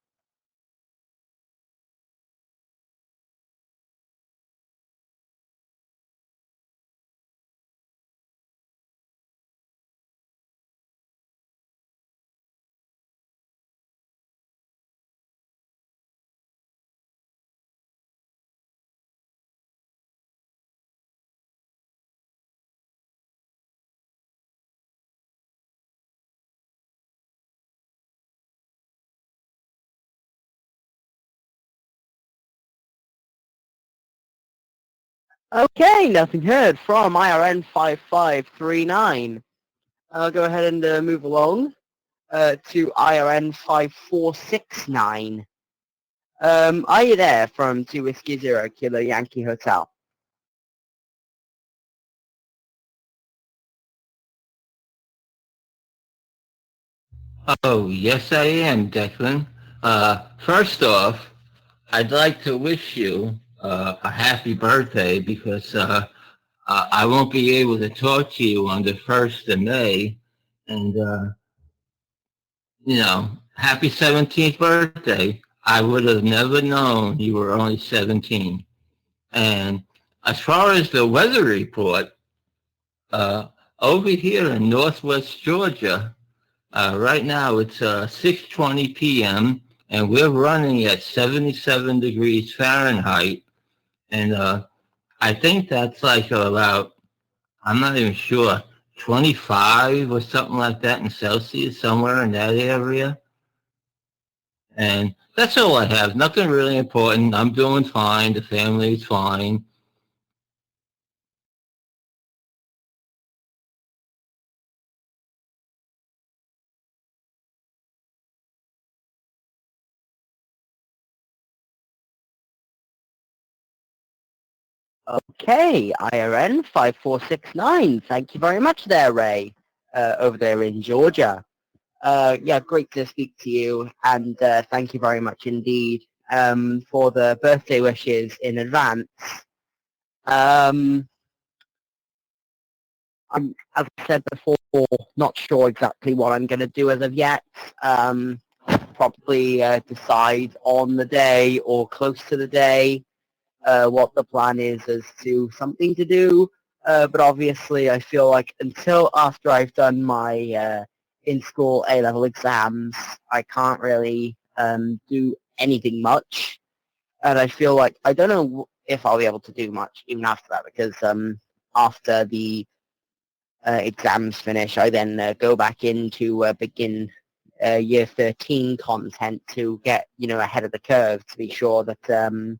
[SPEAKER 2] Okay, nothing heard from IRN 5539. I'll go ahead and move along to IRN 5469. Are you there from 2 Whiskey Zero Kilo Yankee Hotel?
[SPEAKER 12] Oh, yes, I am, Declan. First off, I'd like to wish you a happy birthday because I won't be able to talk to you on the 1st of May. And, happy 17th birthday. I would have never known you were only 17. And as far as the weather report, over here in northwest Georgia, right now it's 6:20 p.m. and we're running at 77 degrees Fahrenheit. And I think that's like about, I'm not even sure, 25 or something like that in Celsius, somewhere in that area. And that's all I have. Nothing really important. I'm doing fine. The family's fine.
[SPEAKER 2] Okay, IRN 5469. Thank you very much there, Ray, over there in Georgia. Yeah, great to speak to you, and thank you very much indeed for the birthday wishes in advance. I'm, as I said before, not sure exactly what I'm going to do as of yet. Probably decide on the day or close to the day what the plan is as to something to do. But obviously, I feel like until after I've done my in-school A-level exams, I can't really do anything much. And I feel like I don't know if I'll be able to do much even after that because after the exams finish, I then go back in to begin year 13 content to get, ahead of the curve to be sure that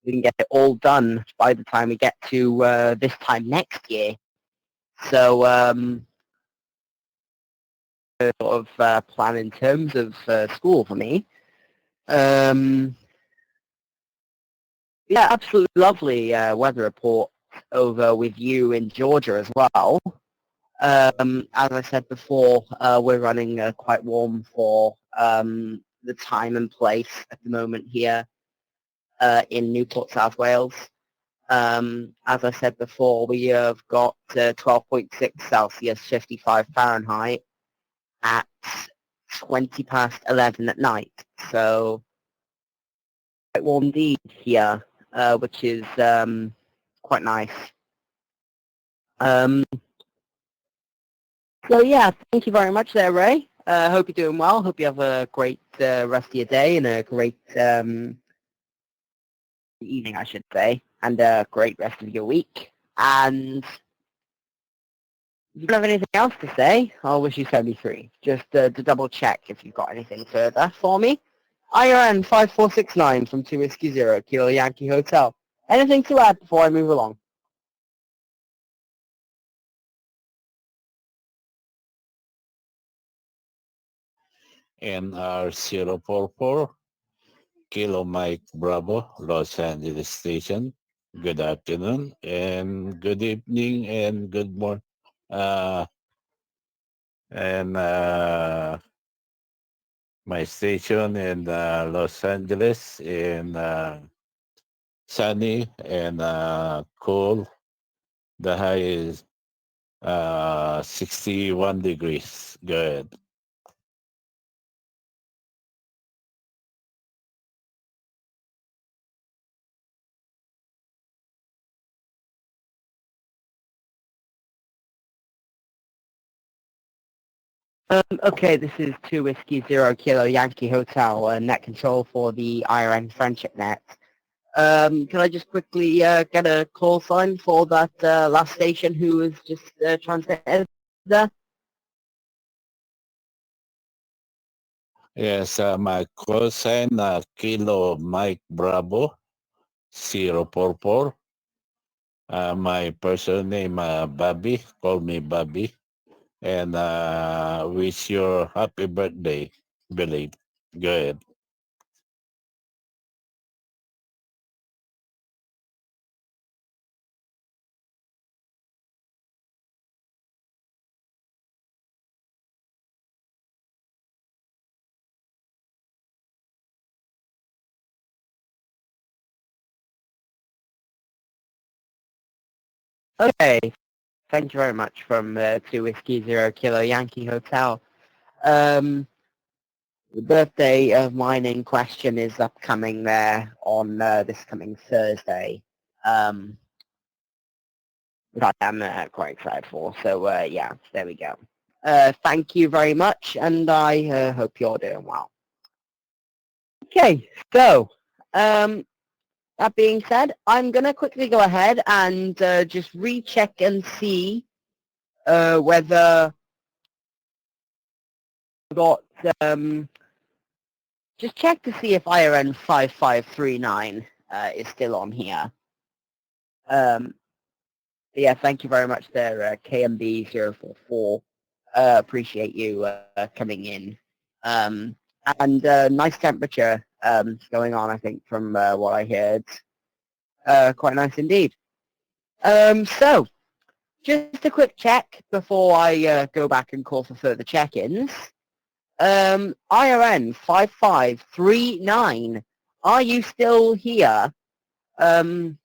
[SPEAKER 2] we can get it all done by the time we get to this time next year. So sort of plan in terms of school for me. Yeah, absolutely lovely weather report over with you in Georgia as well. As I said before, we're running quite warm for the time and place at the moment here in Newport, South Wales. As I said before, we have got 12.6 Celsius, 55 Fahrenheit at 20 past 11 at night. So quite warm indeed here, which is quite nice. So yeah, thank you very much there, Ray. Hope you're doing well. Hope you have a great rest of your day and a great evening, I should say, and a great rest of your week. And if you don't have anything else to say, I'll wish you 73. Just to double check if you've got anything further for me. IRN 5469 from 2 Whiskey Zero Kilo Yankee Hotel. Anything to add before I move along?
[SPEAKER 15] NR044, Kilo Mike Bravo, Los Angeles Station. Good afternoon and good evening and good morning. My station in Los Angeles in sunny and cool. The high is 61 degrees. Good.
[SPEAKER 2] Okay, this is 2 Whiskey Zero Kilo Yankee Hotel, net control for the IRN Friendship Net. Can I just quickly get a call sign for that last station who was just transmitted there?
[SPEAKER 15] Yes, my call sign Kilo Mike Bravo 044. My personal name Bobby. Call me Bobby. And wish you happy birthday, belated. Go ahead.
[SPEAKER 2] Okay, thank you very much from 2 Whiskey Zero Kilo Yankee Hotel. The birthday of mine in question is upcoming there on this coming Thursday. That I'm quite excited for. So yeah, there we go. Thank you very much, and I hope you're doing well. Okay, so that being said, I'm gonna quickly go ahead and just recheck and see whether I got just check to see if IRN 5539 is still on here. Yeah, thank you very much there, KMB044. Appreciate you coming in. And nice temperature going on, I think, from what I heard. Quite nice indeed. So, just a quick check before I go back and call for further check-ins. IRN 5539, are you still here? From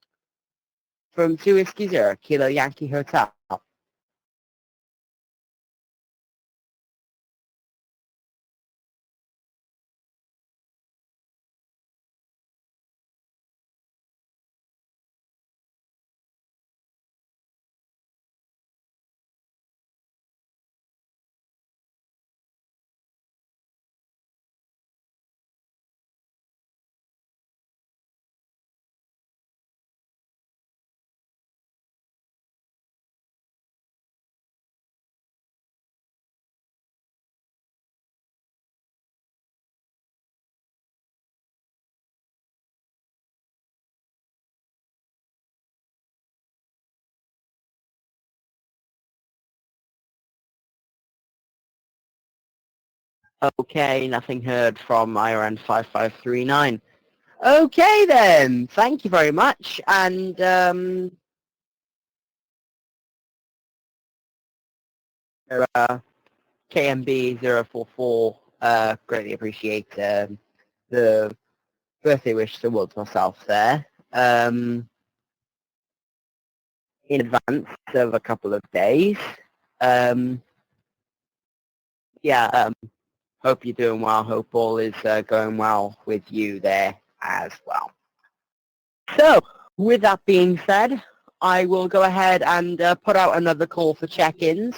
[SPEAKER 2] 2 Whiskey Zero Kilo Yankee Hotel. Okay, nothing heard from IRN 5539. Okay then, thank you very much, and KMB044, greatly appreciate the birthday wish towards myself there. In advance of a couple of days. Yeah, hope you're doing well. Hope all is going well with you there as well. So, with that being said, I will go ahead and put out another call for check-ins.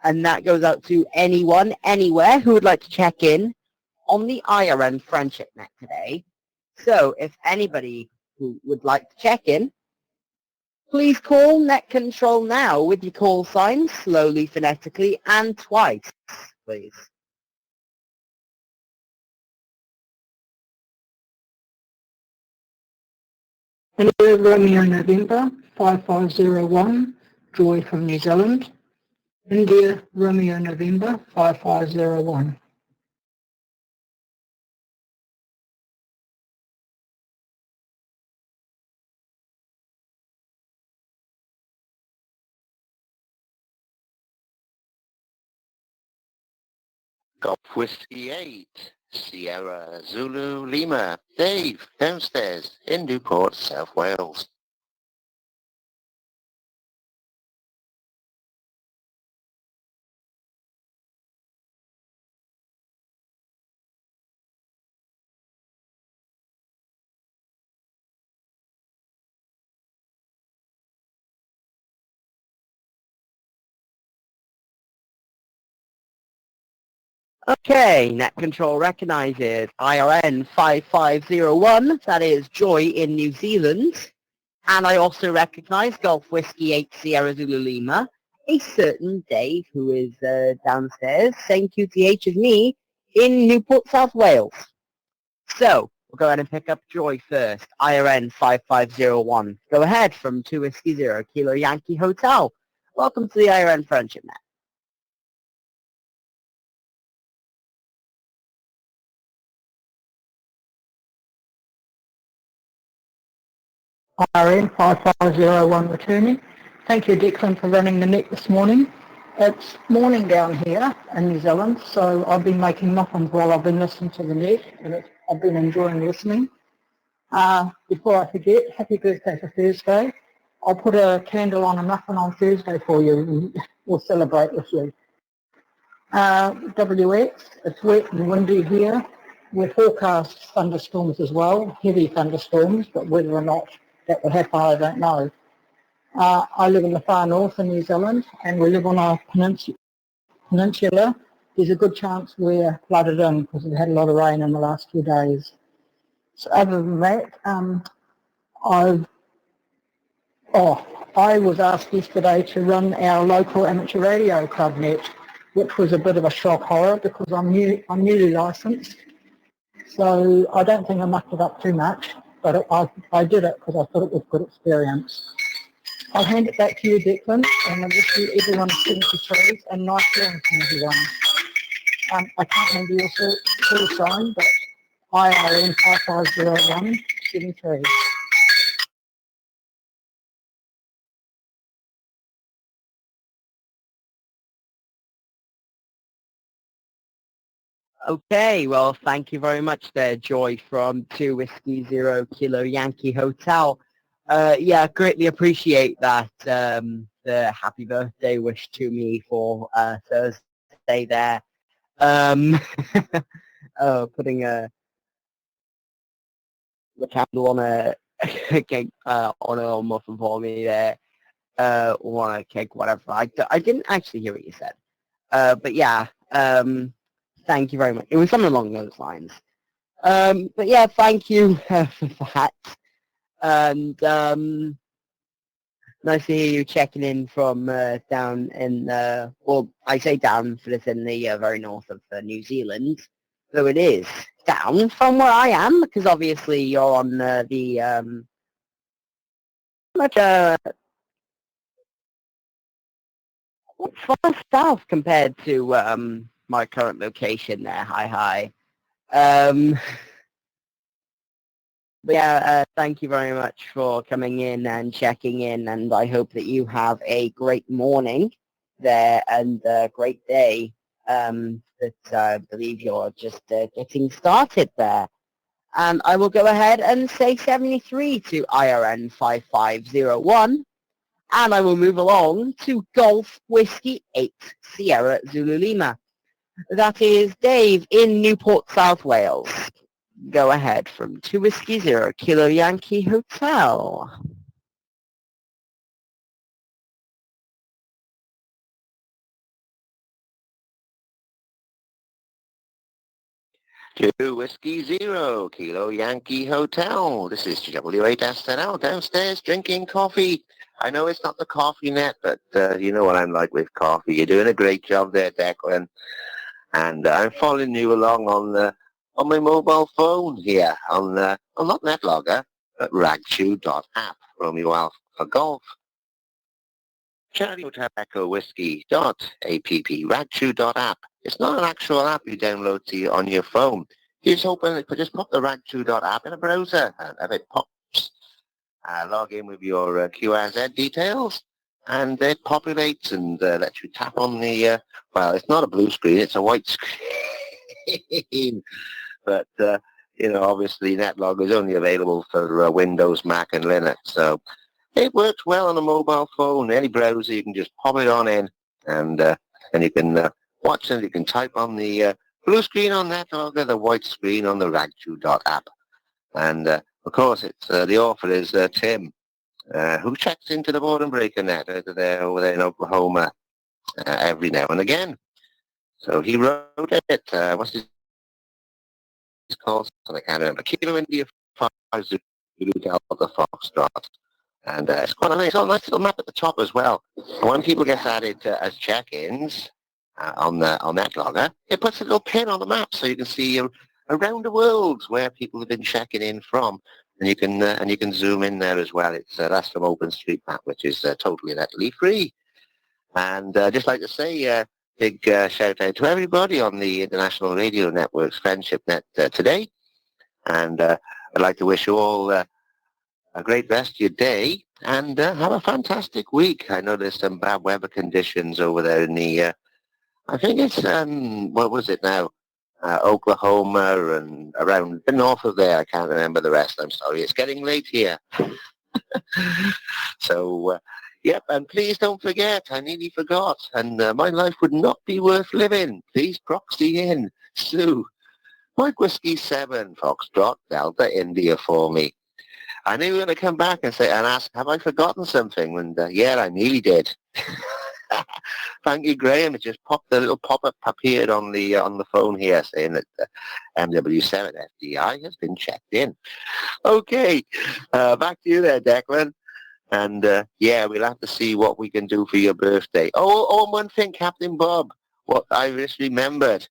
[SPEAKER 2] And that goes out to anyone, anywhere who would like to check in on the IRN Friendship Net today. So, if anybody who would like to check in, please call Net Control now with your call sign, slowly, phonetically, and twice, please.
[SPEAKER 16] Hello, Romeo November 5501, Joy from New Zealand. India, Romeo November 5501.
[SPEAKER 17] Golf Whiskey 8, Sierra Zulu Lima. Dave, downstairs in Newport, South Wales.
[SPEAKER 2] Okay, net control recognizes IRN 5501, that is Joy in New Zealand. And I also recognize Golf Whiskey 8 Sierra Zulu Lima, a certain Dave who is downstairs, same QTH as me, in Newport, South Wales. So, we'll go ahead and pick up Joy first, IRN 5501. Go ahead from 2 Whiskey 0 Kilo Yankee Hotel. Welcome to the IRN Friendship Net.
[SPEAKER 16] RN 5501 returning. Thank you, Declan, for running the net this morning. It's morning down here in New Zealand, so I've been making muffins while I've been listening to the net, and I've been enjoying listening. Before I forget, happy birthday for Thursday. I'll put a candle on a muffin on Thursday for you, and we'll celebrate with you. WX, it's wet and windy here. We're forecast thunderstorms as well, heavy thunderstorms, but whether or not that will happen, I don't know. I live in the far north in New Zealand, and we live on a peninsula. There's a good chance we're flooded in because we've had a lot of rain in the last few days. So other than that, I was asked yesterday to run our local amateur radio club net, which was a bit of a shock horror because I'm newly licensed. So I don't think I mucked it up too much, but I did it because I thought it was a good experience. I'll hand it back to you, Declan, and I wish you everyone 73s and nice hearing from everyone. I can't remember your full sign, but IRN 5501 73.
[SPEAKER 2] Okay, well, thank you very much there, Joy from 2 Whiskey 0 Kilo Yankee Hotel. Yeah, greatly appreciate that, the happy birthday wish to me for Thursday there. Putting the candle on a cake, on a muffin for me there, or on a cake, whatever. I didn't actually hear what you said. But yeah, thank you very much. It was something along those lines. But yeah, thank you for that. And nice to hear you checking in from down in, well, I say down for this in the very north of New Zealand, though it is down from where I am, because obviously you're on the much far south compared to my current location there. Hi. But yeah, thank you very much for coming in and checking in, and I hope that you have a great morning there and a great day that I believe you're just getting started there. And I will go ahead and say 73 to IRN 5501, and I will move along to Golf Whiskey 8 Sierra Zulu Lima. That is Dave in Newport, South Wales. Go ahead from 2 Whiskey 0 Kilo Yankee Hotel.
[SPEAKER 17] Two Whiskey 0 Kilo Yankee Hotel. This is WA-10L downstairs drinking coffee. I know it's not the coffee net, but you know what I'm like with coffee. You're doing a great job there, Declan. And I'm following you along on my mobile phone here on not NetLogger, but ragchew.app, Romeo Alpha Golf. Charlie Hotel Echo Whiskey.app, ragchew.app. It's not an actual app you download on your phone. You just put the ragchew.app in a browser, and if it pops, log in with your QRZ details, and it populates and lets you tap on the, well, it's not a blue screen, it's a white screen. but obviously NetLogger is only available for Windows, Mac, and Linux. So it works well on a mobile phone. Any browser, you can just pop it on in, and you can watch it. You can type on the blue screen on NetLogger, the white screen on the Ragchew.app. And of course, it's the author is Tim, who checks into the Boredom Breaker net over there in Oklahoma every now and again. So he wrote it. What's his called? I can't remember. Kilo India 5 Zulu Delta Foxtrot. And it's quite nice. It's a nice little map at the top as well. And when people get added as check-ins on NetLogger, it puts a little pin on the map so you can see around the world where people have been checking in from. And you can zoom in there as well. It's that's from OpenStreetMap, which is totally and utterly free. And just like to say, big shout out to everybody on the International Radio Network's Friendship Net today. And I'd like to wish you all a great rest of your day and have a fantastic week. I know there's some bad weather conditions over there in the, I think it's, what was it now? Oklahoma and around the north of there. I can't remember the rest. I'm sorry. It's getting late here. So, yep, and please don't forget, I nearly forgot, and my life would not be worth living. Please proxy in, Sue. Mike Whiskey 7, Foxtrot, Delta, India for me. I knew you were going to come back and ask, have I forgotten something? And yeah, I nearly did. Thank you, Graham. It just popped, the little pop-up appeared on the phone here saying that MW7 FDI has been checked in. Okay, back to you there, Declan. And yeah, we'll have to see what we can do for your birthday. Oh, and one thing, Captain Bob, what I just remembered.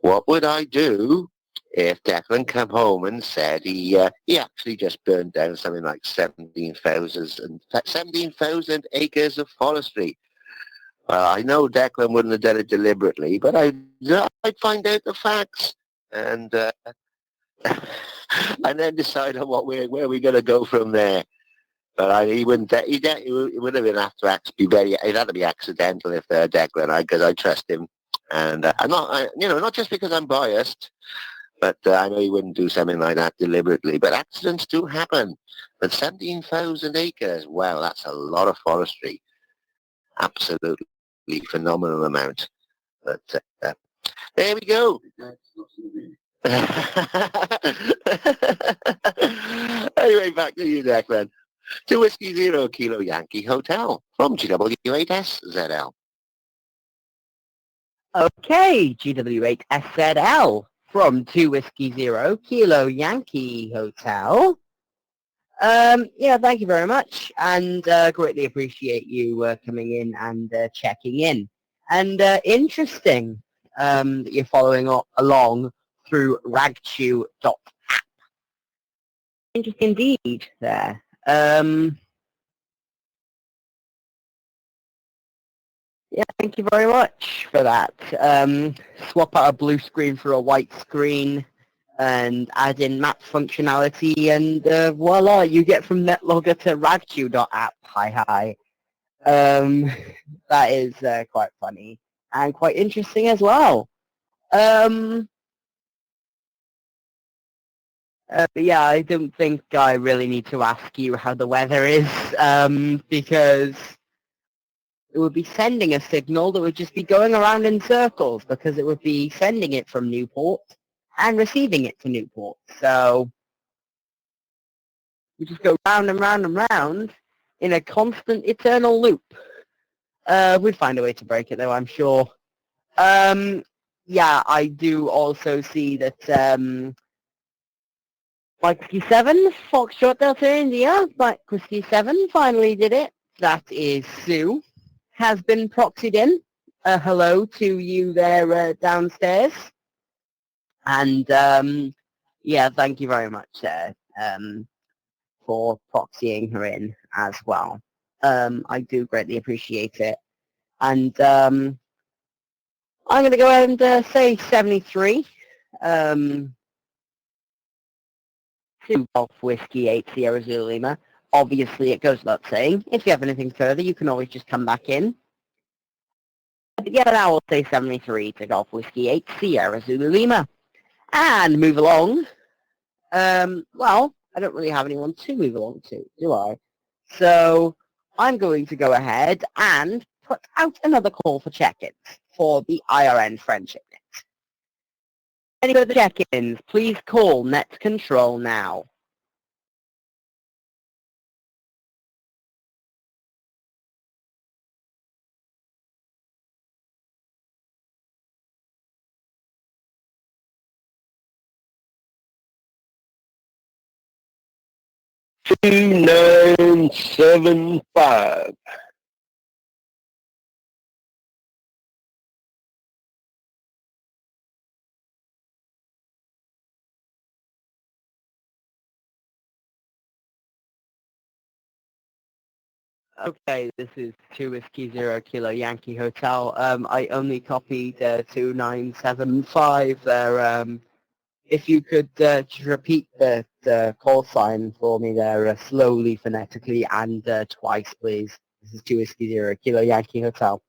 [SPEAKER 17] What would I do if Declan come home and said he actually just burned down something like 17,000 acres of forestry? I know Declan wouldn't have done it deliberately, but I'd find out the facts and then decide on where we're going to go from there. But he wouldn't. He would have been have to be very. It had to be accidental if Declan, because I trust him, and I'm not. Not just because I'm biased, but I know he wouldn't do something like that deliberately. But accidents do happen. But 17,000 acres, wow, that's a lot of forestry. Absolutely phenomenal amount. But there we go. Anyway, back to you, Declan. To Whiskey Zero Kilo Yankee Hotel from GW8SZL.
[SPEAKER 2] Okay, GW8SZL from 2 Whiskey Zero Kilo Yankee Hotel. Yeah, thank you very much, and greatly appreciate you coming in and checking in. And interesting that you're following along through ragchew.app. Interesting indeed there. Yeah, thank you very much for that. Swap out a blue screen for a white screen and add in map functionality, and voila, you get from NetLogger to ragchew.app. Hi. That is quite funny and quite interesting as well. But yeah, I don't think I really need to ask you how the weather is, because it would be sending a signal that would just be going around in circles, because it would be sending it from Newport and receiving it to Newport. So we just go round and round and round in a constant eternal loop. We'd find a way to break it though, I'm sure. Yeah, I do also see that Mike Whiskey 7, Foxtrot Delta India, Mike Whiskey 7 finally did it. That is Sue. Has been proxied in. Hello to you there downstairs. And yeah, thank you very much for proxying her in as well. I do greatly appreciate it. And I'm going to go ahead and say 73. To Golf Whiskey 8 Sierra Zulu Lima. Obviously, it goes without saying, if you have anything further, you can always just come back in. But yeah, now I'll say 73 to Golf Whiskey 8 Sierra Zulu Lima. And move along. Well, I don't really have anyone to move along to, do I? So I'm going to go ahead and put out another call for check-ins for the IRN Friendship Net. Any further check-ins, please call Net Control now.
[SPEAKER 5] Two 975.
[SPEAKER 2] Okay, this is 2 Whiskey Zero Kilo Yankee Hotel. I only copied 2975 there. If you could just repeat the call sign for me there slowly, phonetically, and twice, please. This is 2 Whiskey Zero Kilo Yankee Hotel.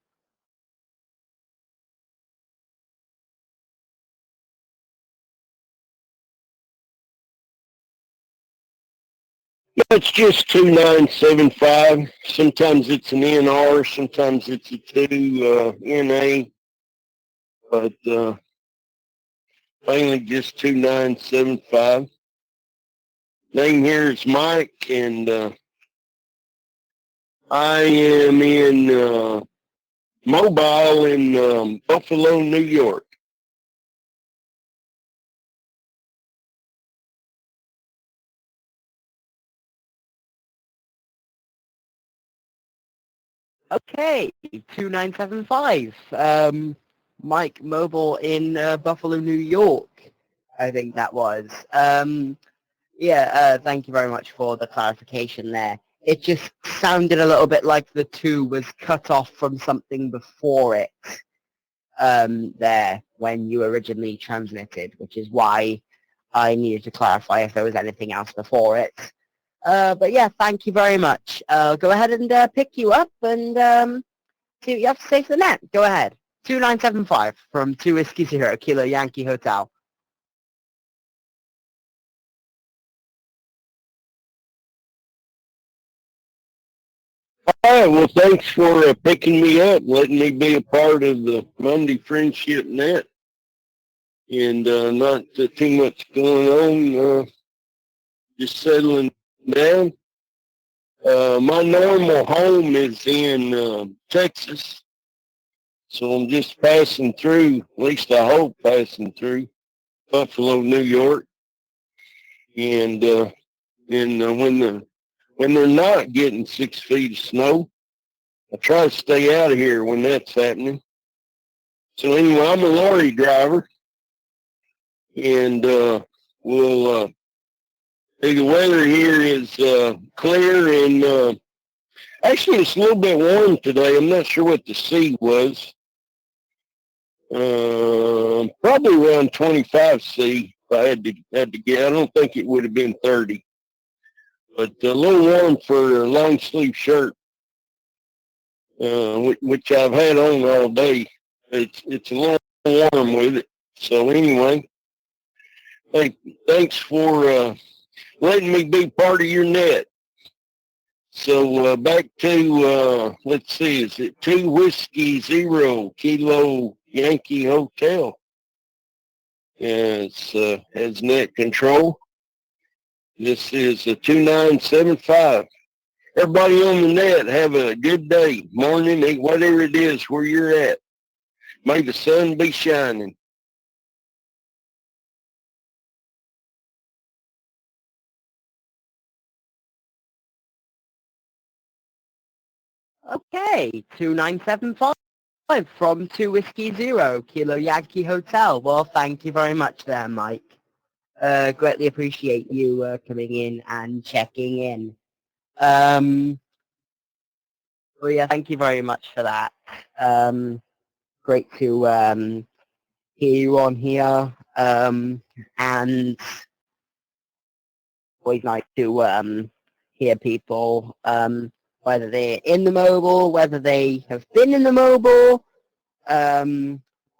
[SPEAKER 5] Yeah, it's just 2975. Sometimes it's an NR, sometimes it's a 2 NA, but mainly just 2975. Name here is Mike, and I am in mobile in Buffalo, New York.
[SPEAKER 2] Okay, 2975. Mike Mobile in Buffalo, New York, I think that was. Yeah, thank you very much for the clarification there. It just sounded a little bit like the 2 was cut off from something before it there when you originally transmitted, which is why I needed to clarify if there was anything else before it. But yeah, thank you very much. Go ahead and pick you up and see what you have to say for the net. Go ahead. 2975 from 2 Whiskey Zero Kilo Yankee Hotel.
[SPEAKER 5] All right, well, thanks for picking me up, letting me be a part of the Monday Friendship Net, and not too much going on, just settling down. My normal home is in Texas, so I'm just passing through, at least I hope passing through, Buffalo, New York, and when they're not getting 6 feet of snow, I try to stay out of here when that's happening. So anyway, I'm a lorry driver, and the weather here is clear, and actually it's a little bit warm today. I'm not sure what the C was. Probably around 25 C if I had to get. I don't think it would have been 30, but a little warm for a long sleeve shirt, which I've had on all day. It's a little warm with it. So anyway, thanks for letting me be part of your net. So back to, let's see, is it 2 Whiskey Zero Kilo Yankee Hotel? It's has net control. This is a 2975. Everybody on the net, have a good day, morning, whatever it is where you're at. May the sun be shining.
[SPEAKER 2] Okay, 2975 from 2 Whiskey Zero Kilo Yankee Hotel. Well, thank you very much there, Mike. Greatly appreciate you coming in and checking in. Well, yeah, thank you very much for that. Great to hear you on here, and always nice to hear people, whether they're in the mobile, whether they have been in the mobile, or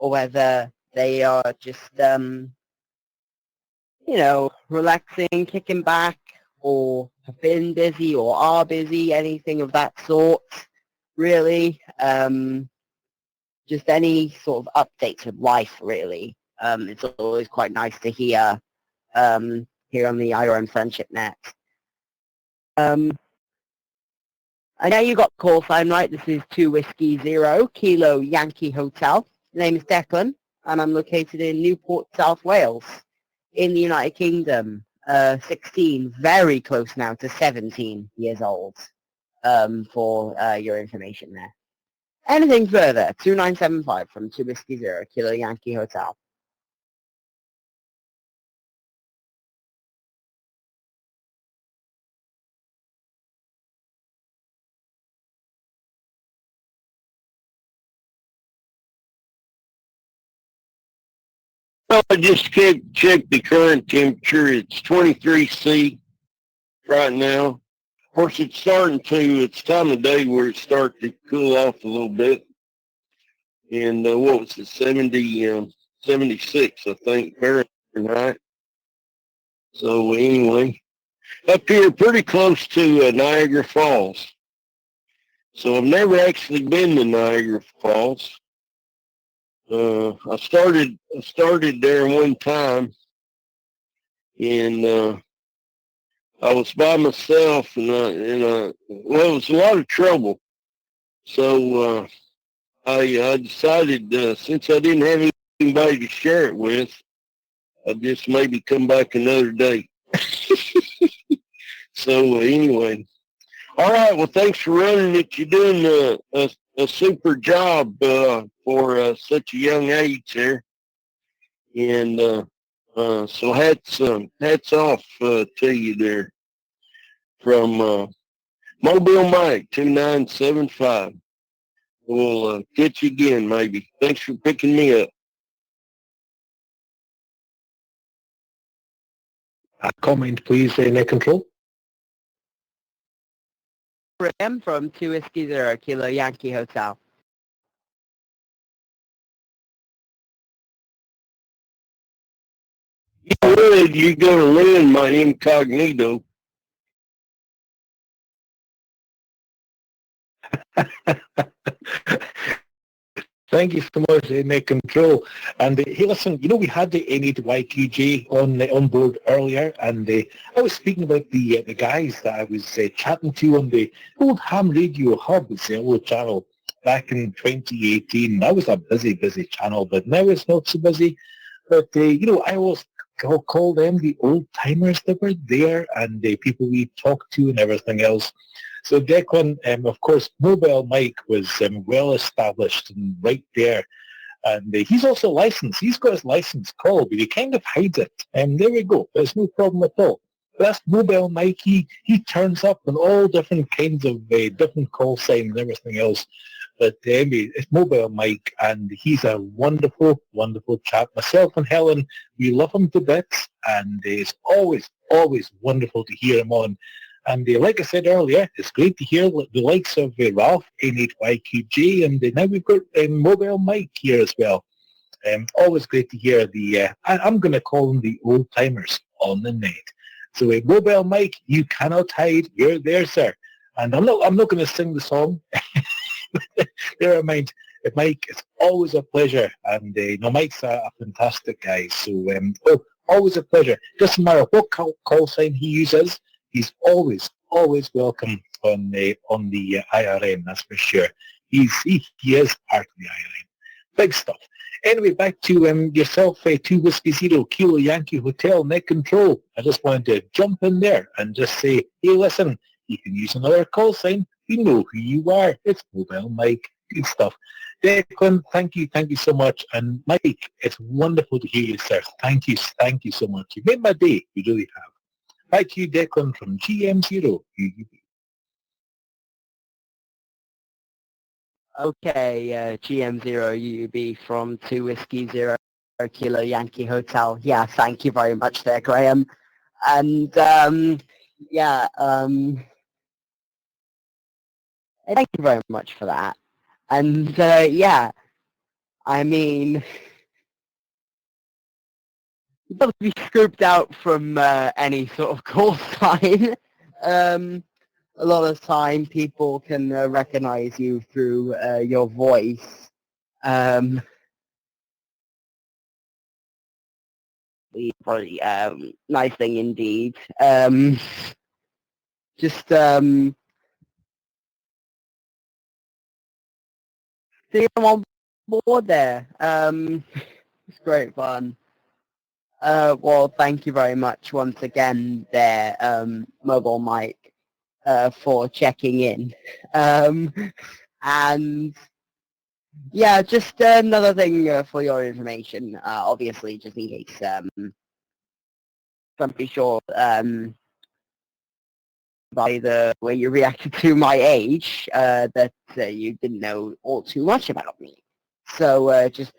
[SPEAKER 2] whether they are just you know, relaxing, kicking back, or have been busy or are busy, anything of that sort, really. Just any sort of updates of life, really. It's always quite nice to hear here on the IRM Friendship Net. I know you got the call sign right. This is 2 Whiskey 0 Kilo Yankee Hotel. My name is Declan, and I'm located in Newport, South Wales, in the United Kingdom. 16, very close now to 17 years old, for your information there. Anything further, 2975 from 2 Whiskey 0 Kilo Yankee Hotel.
[SPEAKER 18] Well, I just checked the current temperature. It's 23°C right now. Of course, it's time of day where it's starting to cool off a little bit. And what was it, 76, I think, Fahrenheit. So anyway, up here pretty close to Niagara Falls. So I've never actually been to Niagara Falls. I started there one time, and I was by myself, and it was a lot of trouble. So I decided, since I didn't have anybody to share it with, I'd just maybe come back another day. So anyway, all right. Well, thanks for running it. You're doing a super job for such a young age there, and so hats off to you there from Mobile Mike 2975. We'll catch you again maybe. Thanks for picking me up.
[SPEAKER 3] A comment, please, Net Control.
[SPEAKER 2] Graham from 2 Whiskey 0 Kilo Yankee Hotel.
[SPEAKER 18] You're going to ruin my incognito.
[SPEAKER 3] Thank you so much, Net Control. And hey, listen, you know, we had the N8YQJ on board earlier, and I was speaking about the guys that I was chatting to on the old Ham Radio Hub, it's the old channel, back in 2018. That was a busy channel, but now it's not so busy. But, you know, I always call them the old-timers that were there, and the people we talked to and everything else. So Declan, of course, Mobile Mike was well established and right there. And he's also licensed. He's got his license call, but he kind of hides it. And there we go. There's no problem at all. That's Mobile Mike. He turns up on all different kinds of different call signs and everything else. But anyway, it's Mobile Mike, and he's a wonderful, wonderful chap. Myself and Helen, we love him to bits, and it's always wonderful to hear him on. And like I said earlier, it's great to hear the likes of Ralph, N8YQJ, and now we've got Mobile Mike here as well. Always great to hear I'm going to call them the old-timers on the net. So Mobile Mike, you cannot hide. You're there, sir. And I'm not going to sing the song. Never mind. Mike, it's always a pleasure. And Mike's a fantastic guy. So always a pleasure. Doesn't matter what call sign he uses. He's always welcome on the IRN, that's for sure. He is part of the IRN. Big stuff. Anyway, back to yourself, 2 Whiskey 0 Kilo Yankee Hotel, Net Control. I just wanted to jump in there and just say, hey, listen, you can use another call sign. You know who you are. It's Mobile Mike. Good stuff. Declan, thank you so much. And Mike, it's wonderful to hear you, sir. Thank you so much. You made my day. You really have. Back to you, Declan, from GM0 UUB.
[SPEAKER 2] Okay, GM0 UUB from 2 Whiskey 0 Kilo Yankee Hotel. Yeah, thank you very much there, Graham. And, thank you very much for that. And, I mean, you'd probably be scooped out from any sort of call sign. A lot of time people can recognize you through your voice. Very nice thing indeed. Just seeing them on board there. It's great fun. Well, thank you very much once again there, Mobile Mike, for checking in. And yeah, just another thing for your information, obviously, just in case, don't be sure by the way you reacted to my age, that you didn't know all too much about me. So just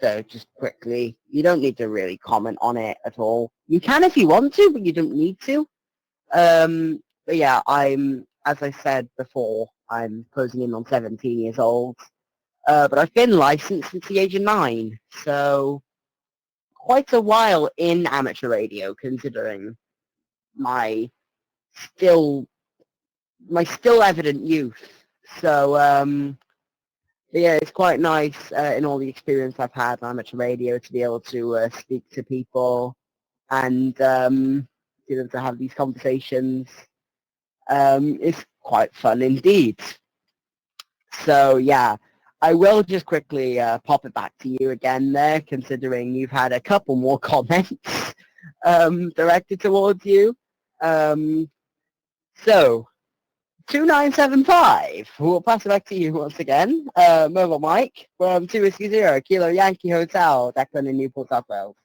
[SPEAKER 2] quickly, you don't need to really comment on it at all. You can if you want to, but you don't need to. But yeah, as I said before, I'm closing in on 17 years old. But I've been licensed since the age of 9, so quite a while in amateur radio, considering my still evident youth. So yeah, it's quite nice in all the experience I've had in amateur radio to be able to speak to people and to have these conversations. It's quite fun indeed. So yeah, I will just quickly pop it back to you again there, considering you've had a couple more comments directed towards you. So, 2975, we'll pass it back to you once again. Mobile Mike from 2 Whiskey Zero, Kilo Yankee Hotel, Declan in Newport, South Wales.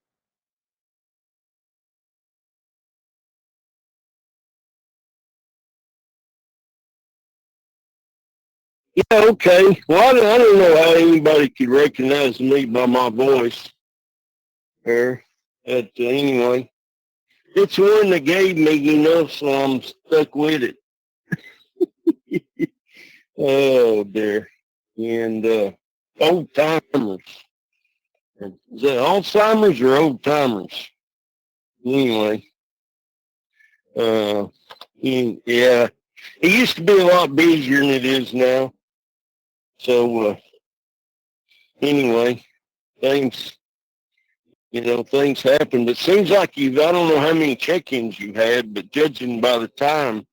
[SPEAKER 18] Yeah, okay. Well, I don't know how anybody could recognize me by my voice. But anyway, it's one that gave me, so I'm stuck with it. Oh, dear. And old timers. Is that Alzheimer's or old timers? Anyway. Yeah. It used to be a lot busier than it is now. So, anyway, things happen. But it seems like I don't know how many check-ins you've had, but judging by the time,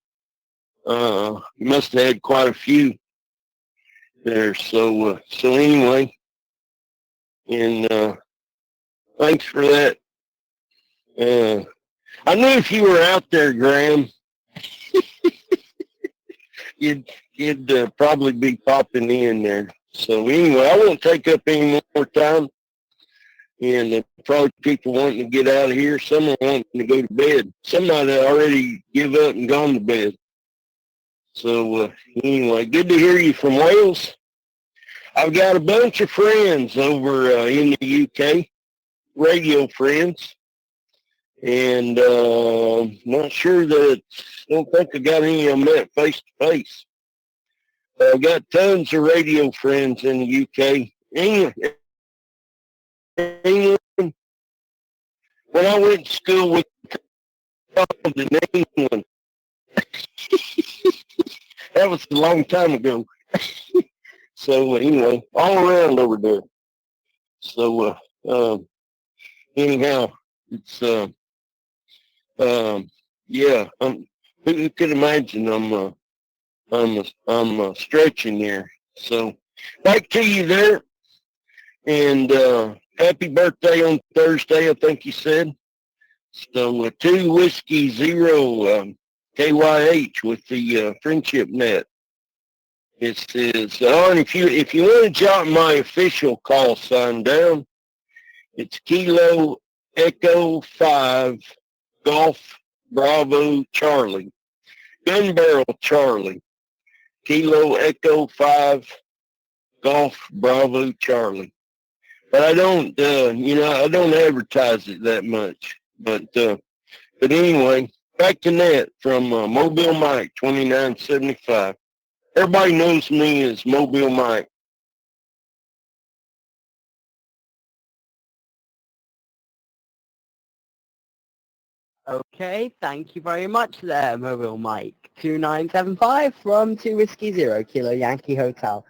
[SPEAKER 18] you must have had quite a few there. So anyway, and thanks for that. I knew if you were out there, Graham, you'd probably be popping in there. So anyway, I won't take up any more time. And probably people wanting to get out of here. Some are wanting to go to bed. Some might have already give up and gone to bed. So anyway, good to hear you from Wales. I've got a bunch of friends over in the UK, radio friends. And not sure that, don't think I got any of them met face to face. I've got tons of radio friends in the UK. England. When I went to school with in England, that was a long time ago. So anyway, all around over there. So anyhow, it's yeah. Who could imagine I'm stretching there. So back to you there, and happy birthday on Thursday, I think you said. So 2 Whiskey Zero KYH with the friendship net. It says, and if you want to jot my official call sign down, it's Kilo Echo 5 Golf Bravo Charlie, Gun Barrel Charlie, Kilo Echo 5 Golf Bravo Charlie. But I don't, I don't advertise it that much. But anyway, back to net from Mobile Mike 2975. Everybody knows me as Mobile Mike.
[SPEAKER 2] Okay, thank you very much there, Mobile Mike. 2975 from 2 Whiskey Zero, Kilo Yankee Hotel.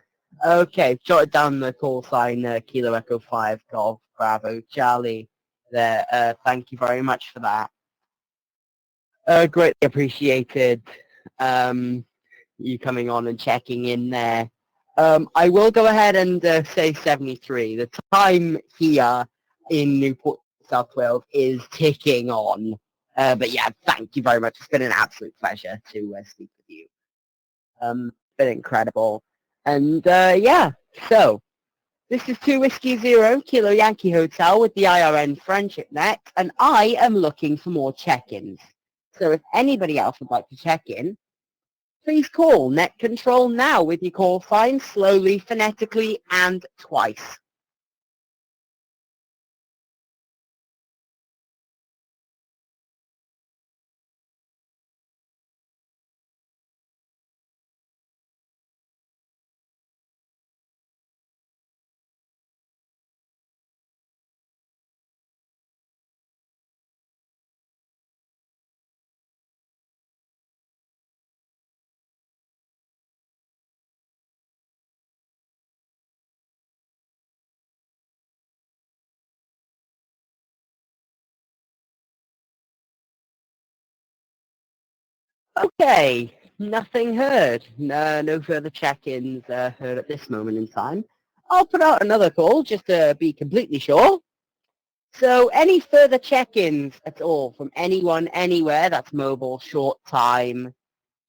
[SPEAKER 2] Okay, jotted down the call sign, Kilo Echo 5 Golf Bravo Charlie there. Thank you very much for that. Greatly appreciated you coming on and checking in there. I will go ahead and say 73. The time here in Newport, South Wales is ticking on. But yeah, thank you very much. It's been an absolute pleasure to speak with you. Been incredible. And yeah, so this is 2 Whiskey Zero, Kilo Yankee Hotel with the IRN Friendship Net, and I am looking for more check-ins. So if anybody else would like to check in, please call Net Control now with your call sign slowly, phonetically, and twice. Okay, nothing heard. No further check-ins heard at this moment in time. I'll put out another call just to be completely sure. So any further check-ins at all from anyone, anywhere, that's mobile, short time,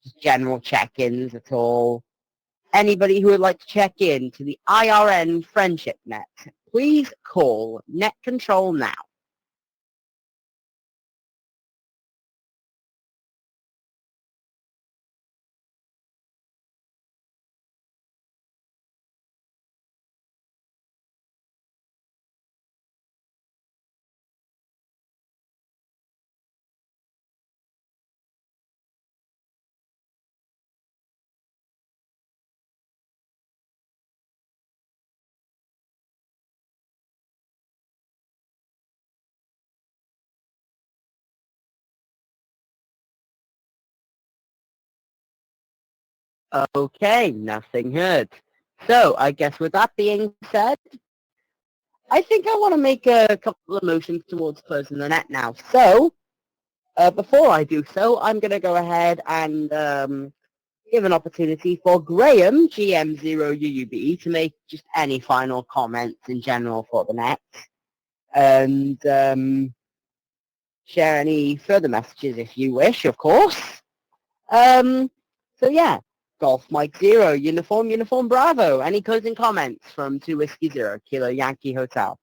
[SPEAKER 2] just general check-ins at all. Anybody who would like to check in to the IRN Friendship Net, please call Net Control now. Okay, nothing heard. So I guess with that being said, I think I want to make a couple of motions towards closing the net now. So before I do so, I'm going to go ahead and give an opportunity for Graham, GM0UUB, to make just any final comments in general for the net and share any further messages if you wish, of course. So yeah, Golf Mike Zero, Uniform Bravo. Any closing comments from 2 Whiskey Zero, Kilo Yankee Hotel?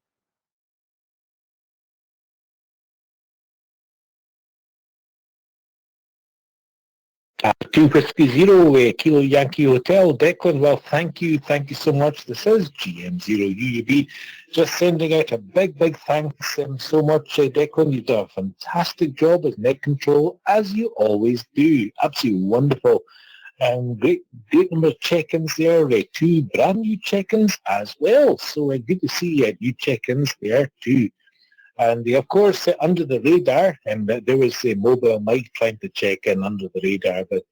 [SPEAKER 3] Two Whiskey Zero, Kilo Yankee Hotel. Declan, well, thank you so much. This is GM0UUB. Just sending out a big thanks so much, Declan. You've done a fantastic job as Net Control, as you always do. Absolutely wonderful. Great number of check-ins there, two brand new check-ins as well. So good to see new check-ins there too. And of course, under the radar, and there was a Mobile Mike trying to check in under the radar, but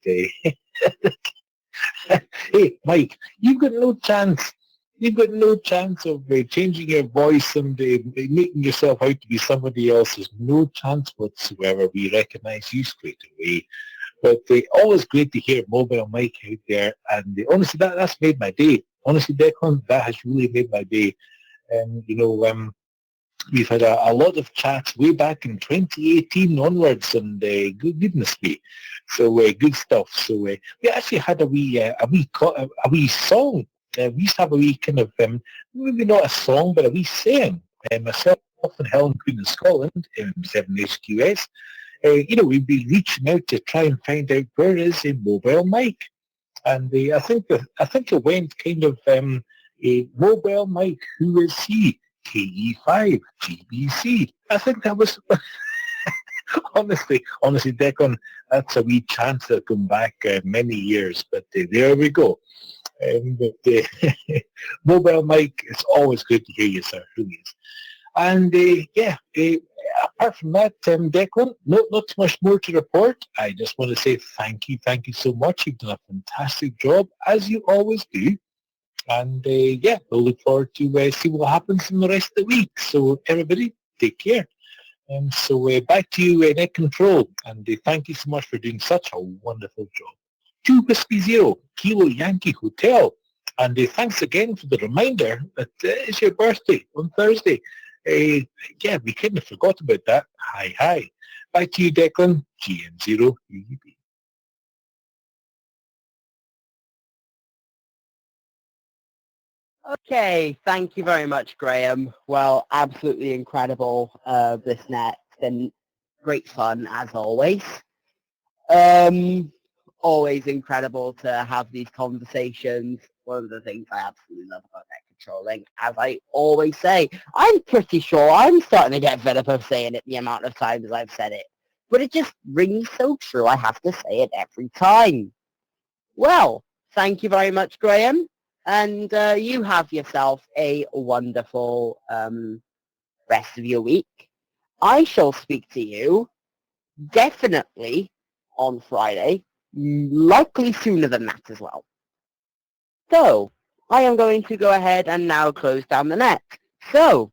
[SPEAKER 3] hey, Mike, you've got no chance. You've got no chance of changing your voice and making yourself out to be somebody else. There's no chance whatsoever. We recognize you straight away. But always great to hear Mobile Mike out there. And honestly, that's made my day. Honestly, Declan, that has really made my day. And, we've had a lot of chats way back in 2018 onwards, and goodness me, so good stuff. So we actually had a wee song. We used to have a wee kind of maybe not a song, but a wee saying. Myself and Helen Queen in Scotland, 7HQS. We'd be reaching out to try and find out where is a Mobile Mike, and I think it went kind of a Mobile Mike. Who is he? KE5 GBC. I think that was honestly, Declan, that's a wee chance to come back many years. But there we go. Mobile Mike, it's always good to hear you, sir. Really is. And apart from that, Declan, not too much more to report. I just want to say thank you so much. You've done a fantastic job, as you always do. And yeah, we'll look forward to see what happens in the rest of the week. So everybody, take care. So back to you, Net Control, and thank you so much for doing such a wonderful job. 2 Whiskey Zero, Kilo Yankee Hotel, and thanks again for the reminder that it's your birthday on Thursday. Yeah, we kind of forgot about that. Hi. Back to you, Declan, GM0 UUB.
[SPEAKER 2] Okay, thank you very much, Graham. Well, absolutely incredible, this net. It's been great fun, as always. Always incredible to have these conversations. One of the things I absolutely love about net controlling, as I always say, I'm pretty sure I'm starting to get fed up of saying it the amount of times I've said it. But it just rings so true, I have to say it every time. Well, thank you very much, Graham. And you have yourself a wonderful rest of your week. I shall speak to you definitely on Friday, likely sooner than that as well. So, I am going to go ahead and now close down the net. So,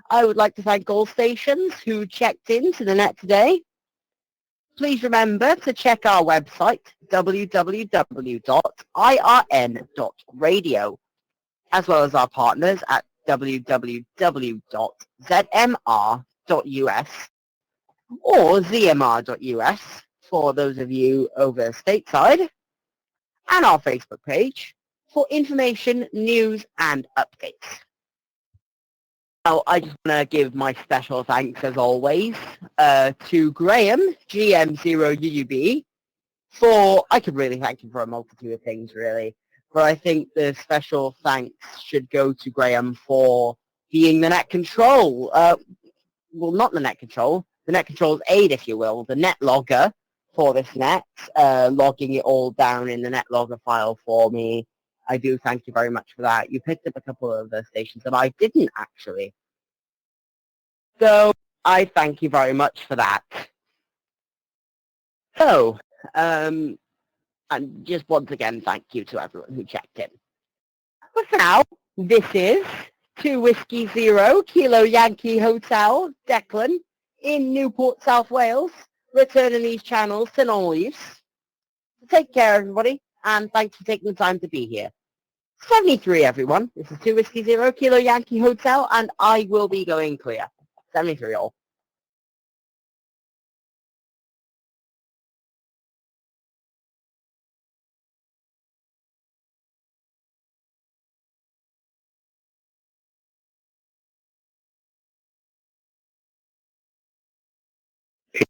[SPEAKER 2] I would like to thank all stations who checked into the net today. Please remember to check our website, www.irn.radio, as well as our partners at www.zmr.us or zmr.us for those of you over stateside, and our Facebook page for information, news, and updates. Now, I just want to give my special thanks, as always, to Graham, GM0UUB, for, I could really thank him for a multitude of things, really, but I think the special thanks should go to Graham for being the net control, well, not the net control's aid, if you will, the net logger for this net, logging it all down in the net logger file for me. I do thank you very much for that. You picked up a couple of the stations that I didn't, actually. So, I thank you very much for that. So, and just once again, thank you to everyone who checked in. But for now, this is 2 Whiskey Zero, Kilo Yankee Hotel, Declan, in Newport, South Wales, returning these channels to normal use. So take care, everybody, and thanks for taking the time to be here. 73, everyone. This is 2 Whiskey Zero, Kilo Yankee Hotel, and I will be going clear. 73 all.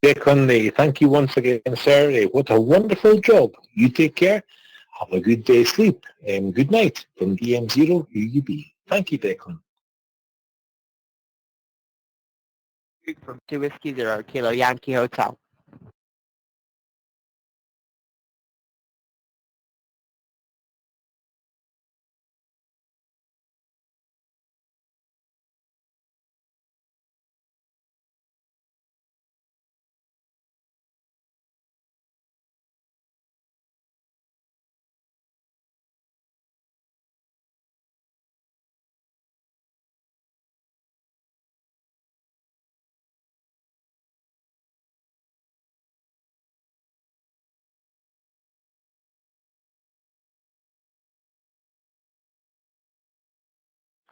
[SPEAKER 3] Declan, thank you once again, sir. What a wonderful job. You take care. Have a good day's sleep. Good night from DM0 UUB. Thank you, Declan.
[SPEAKER 2] From 2 Whiskey Zero, Kilo Yankee Hotel.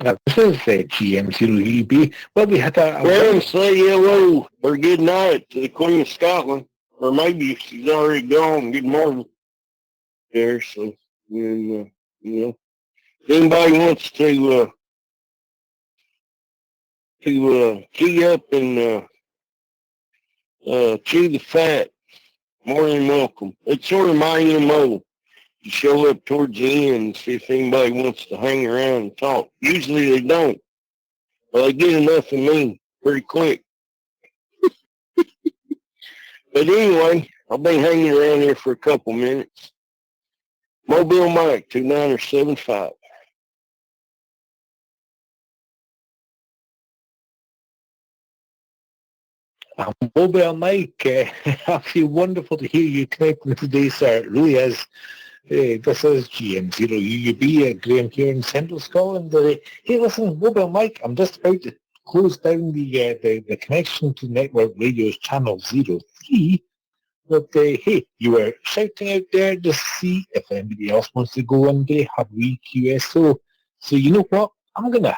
[SPEAKER 3] This is GM0UB. Well, we had a...
[SPEAKER 18] Well, say hello or good night to the Queen of Scotland. Or maybe she's already gone. Good morning there. So, you know, if anybody wants to key up and chew the fat, more than welcome. It's sort of my MO. You show up towards the end and see if anybody wants to hang around and talk. Usually they don't. Well, they get enough of me pretty quick. But anyway, I've been hanging around here for a couple minutes. Mobile Mike, 2975.
[SPEAKER 3] Mobile Mike, absolutely wonderful to hear you connecting today, sir. It really is. This is GM0UUB, Graham here in Central Scotland. Hey, listen, Mobile Mike, I'm just about to close down the connection to Network Radio's channel 03. But hey, you were shouting out there to see if anybody else wants to go and have QSO. So you know what? I'm gonna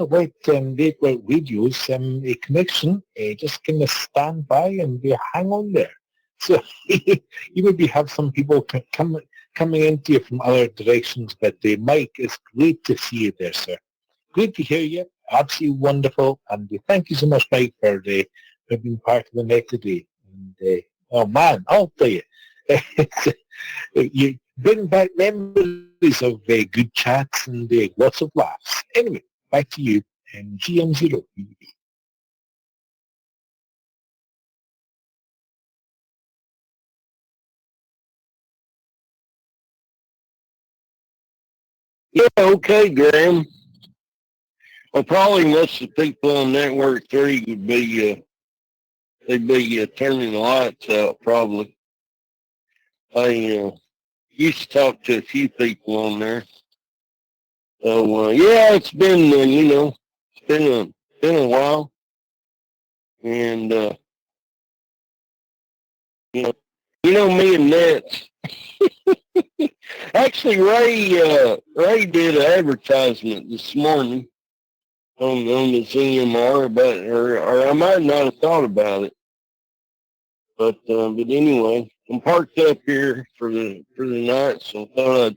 [SPEAKER 3] let Network Radio's a connection just kind of stand by and hang on there. So you maybe have some people coming into you from other directions, but Mike, it's great to see you there, sir. Great to hear you. Absolutely wonderful. And thank you so much, Mike, for being part of the net today. And oh man, I'll tell you, you bring back memories of good chats and lots of laughs. Anyway, back to you and GM0.
[SPEAKER 18] Yeah, okay, Graham. Well, probably most of the people on Network 3 would be, they'd be turning the lights out, probably. I used to talk to a few people on there. So, yeah, it's been, it's been a while. And, you know me and Nets. Actually, Ray did an advertisement this morning on the ZMR, or I might not have thought about it. But anyway, I'm parked up here for the night, so I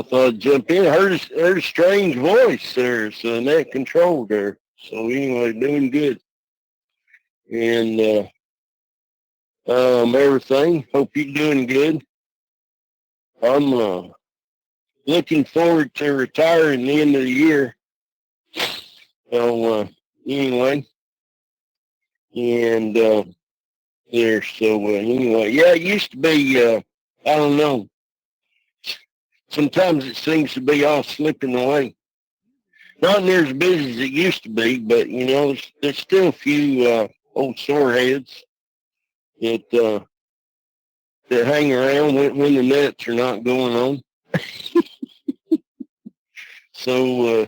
[SPEAKER 18] thought I'd jump in. I heard a strange voice there, so net control there. So anyway, doing good. And everything. Hope you're doing good. I'm looking forward to retiring the end of the year. So anyway, and there. So anyway, yeah, it used to be. I don't know. Sometimes it seems to be all slipping away. Not near as busy as it used to be, but there's still a few old sore heads that hang around when the nets are not going on. So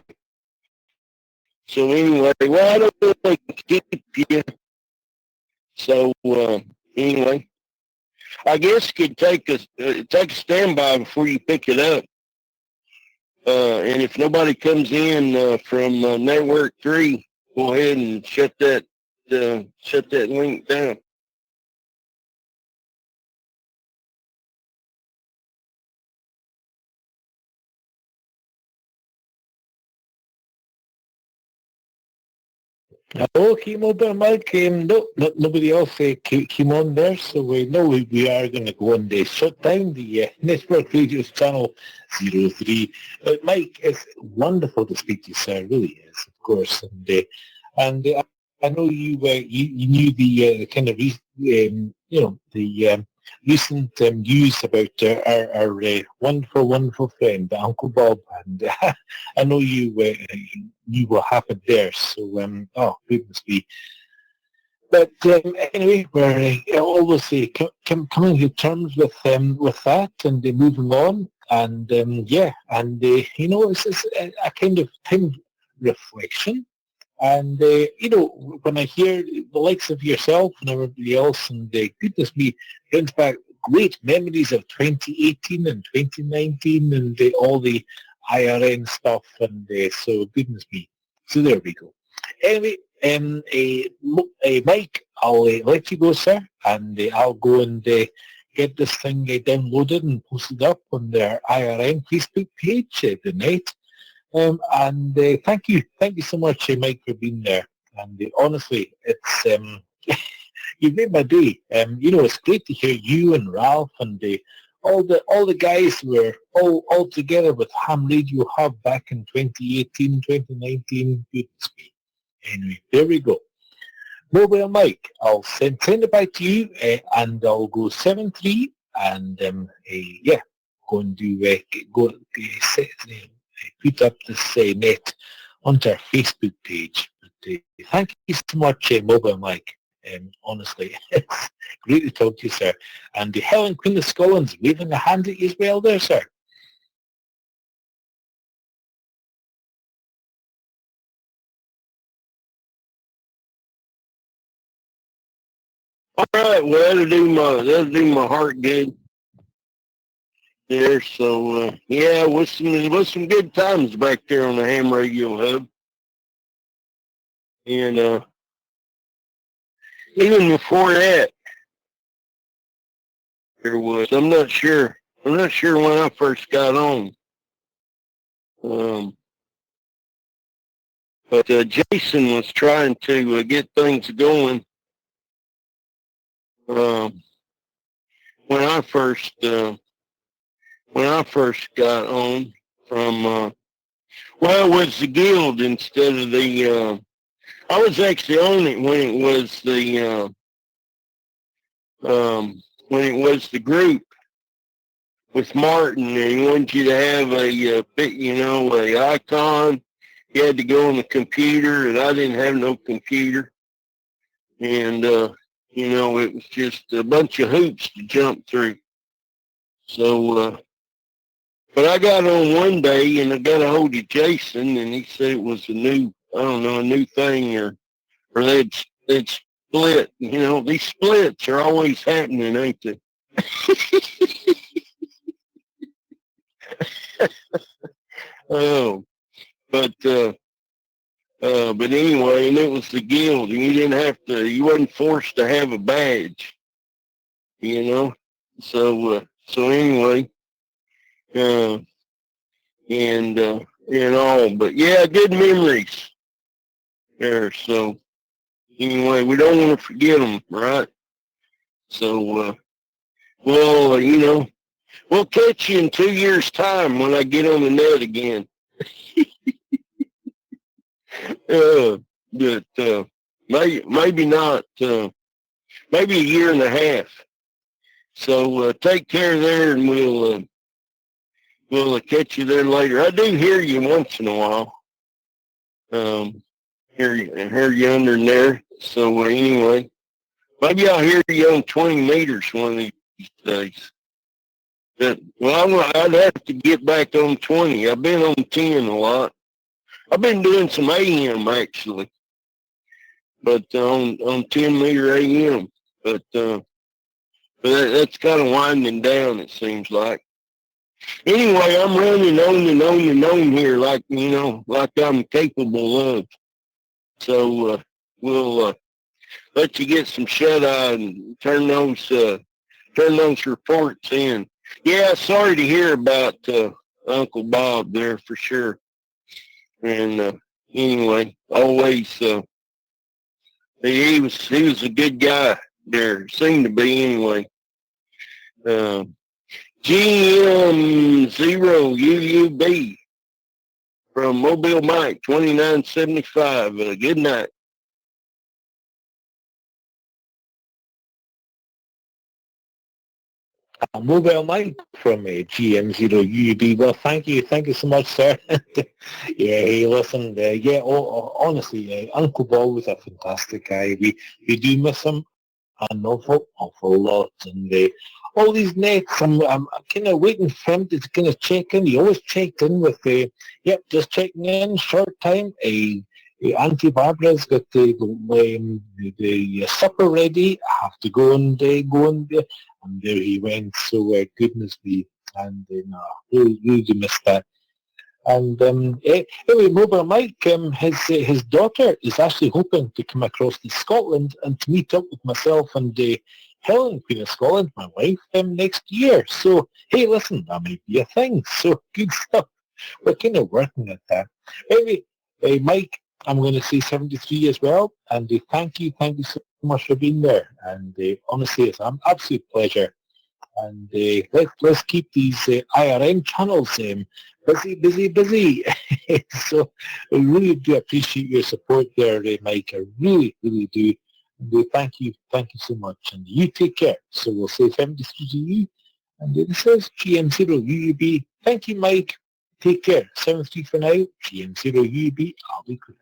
[SPEAKER 18] anyway, well, I don't really keep you. So anyway, I guess you could take a standby before you pick it up. And if nobody comes in from Network 3, go ahead and shut that link down.
[SPEAKER 3] Okay, Mobile Mike, nobody else came on there, so we know we are going to go and shut down the Network Radio's channel 03. Mike, it's wonderful to speak to you, sir. It really is, of course. And I know you knew the kind of the recent news about our wonderful friend, Uncle Bob, and I know you knew what happened there. So, oh goodness me. But anyway, we're always coming to terms with that and moving on. And yeah, and it's a kind of time reflection. And, when I hear the likes of yourself and everybody else, and goodness me, brings back great memories of 2018 and 2019 and all the IRN stuff, and so goodness me. So there we go. Anyway, Mike, I'll let you go, sir, and I'll go and get this thing downloaded and posted up on their IRN Facebook page tonight. And thank you so much, Mike, for being there. And honestly, it's you've made my day. It's great to hear you and Ralph and all the guys were all together with Ham Radio Hub back in 2018, 2019. Goodness me. Anyway, there we go. Mobile Mike, I'll send it back to you, and I'll go 7-3, and yeah, go and do put up this net onto our Facebook page. thank you so much, Mobile Mike. Honestly, it's great to talk to you, sir. And Helen, Queen of Scotland's waving a hand at you as well there, sir.
[SPEAKER 18] All right, well, that'll do my heart good there. So yeah, with some good times back there on the ham radio hub, and even before that, there was. I'm not sure when I first got on, but Jason was trying to get things going. When I first got on from well, it was the guild instead of the I was actually on it when it was the group with Martin, and he wanted you to have a icon. You had to go on the computer, and I didn't have no computer, and it was just a bunch of hoops to jump through. So, but I got on one day, and I got a hold of Jason, and he said it was a new thing, or they'd split. These splits are always happening, ain't they? Oh, but anyway, and it was the guild, and you wasn't forced to have a badge, So anyway, and all, but yeah, good memories there. So anyway, we don't want to forget them, right? So we'll catch you in 2 years' time when I get on the net again. But maybe not. Maybe a year and a half. So take care there, and we'll catch you there later. I do hear you once in a while. Hear you under there. So anyway, maybe I'll hear you on 20 meters one of these days. Well, I'd have to get back on 20. I've been on 10 a lot. I've been doing some AM actually, but on 10 meter AM. But that's kind of winding down, it seems like. Anyway, I'm running on and on and on here, like I'm capable of. So we'll let you get some shut eye and turn those reports in. Yeah, sorry to hear about Uncle Bob there for sure. And anyway, always he was a good guy there, seemed to be anyway. GM0UUB from Mobile Mike 2975. Good night.
[SPEAKER 3] Mobile Mike from GM0UB. Well, thank you so much, sir. Yeah, hey, listen, honestly, Uncle Bob was a fantastic guy. We do miss him an awful lot, and all these nets, I'm kind of waiting for him to kind of check in. He always checked in with just checking in, short time. Auntie Barbara's got the supper ready. I have to go and and there he went. So goodness me, and really missed that. And anyway, Mobile Mike, his daughter is actually hoping to come across to Scotland and to meet up with myself and Helen, Queen of Scotland, my wife, next year. So hey, listen, that might be a thing. So good stuff. We're kind of working at that. Anyway, Mike, I'm going to say 73 as well, and thank you so much for being there. And honestly, it's an absolute pleasure. And let's keep these IRM channels busy. So I really do appreciate your support there, Mike. I really do. And thank you so much. And you take care. So we'll say 73 to you. And this is GM0UUB. Thank you, Mike. Take care. 73 for now. GM0UUB. I'll be clear.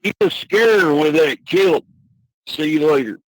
[SPEAKER 18] You scare her with that kilt. See you later.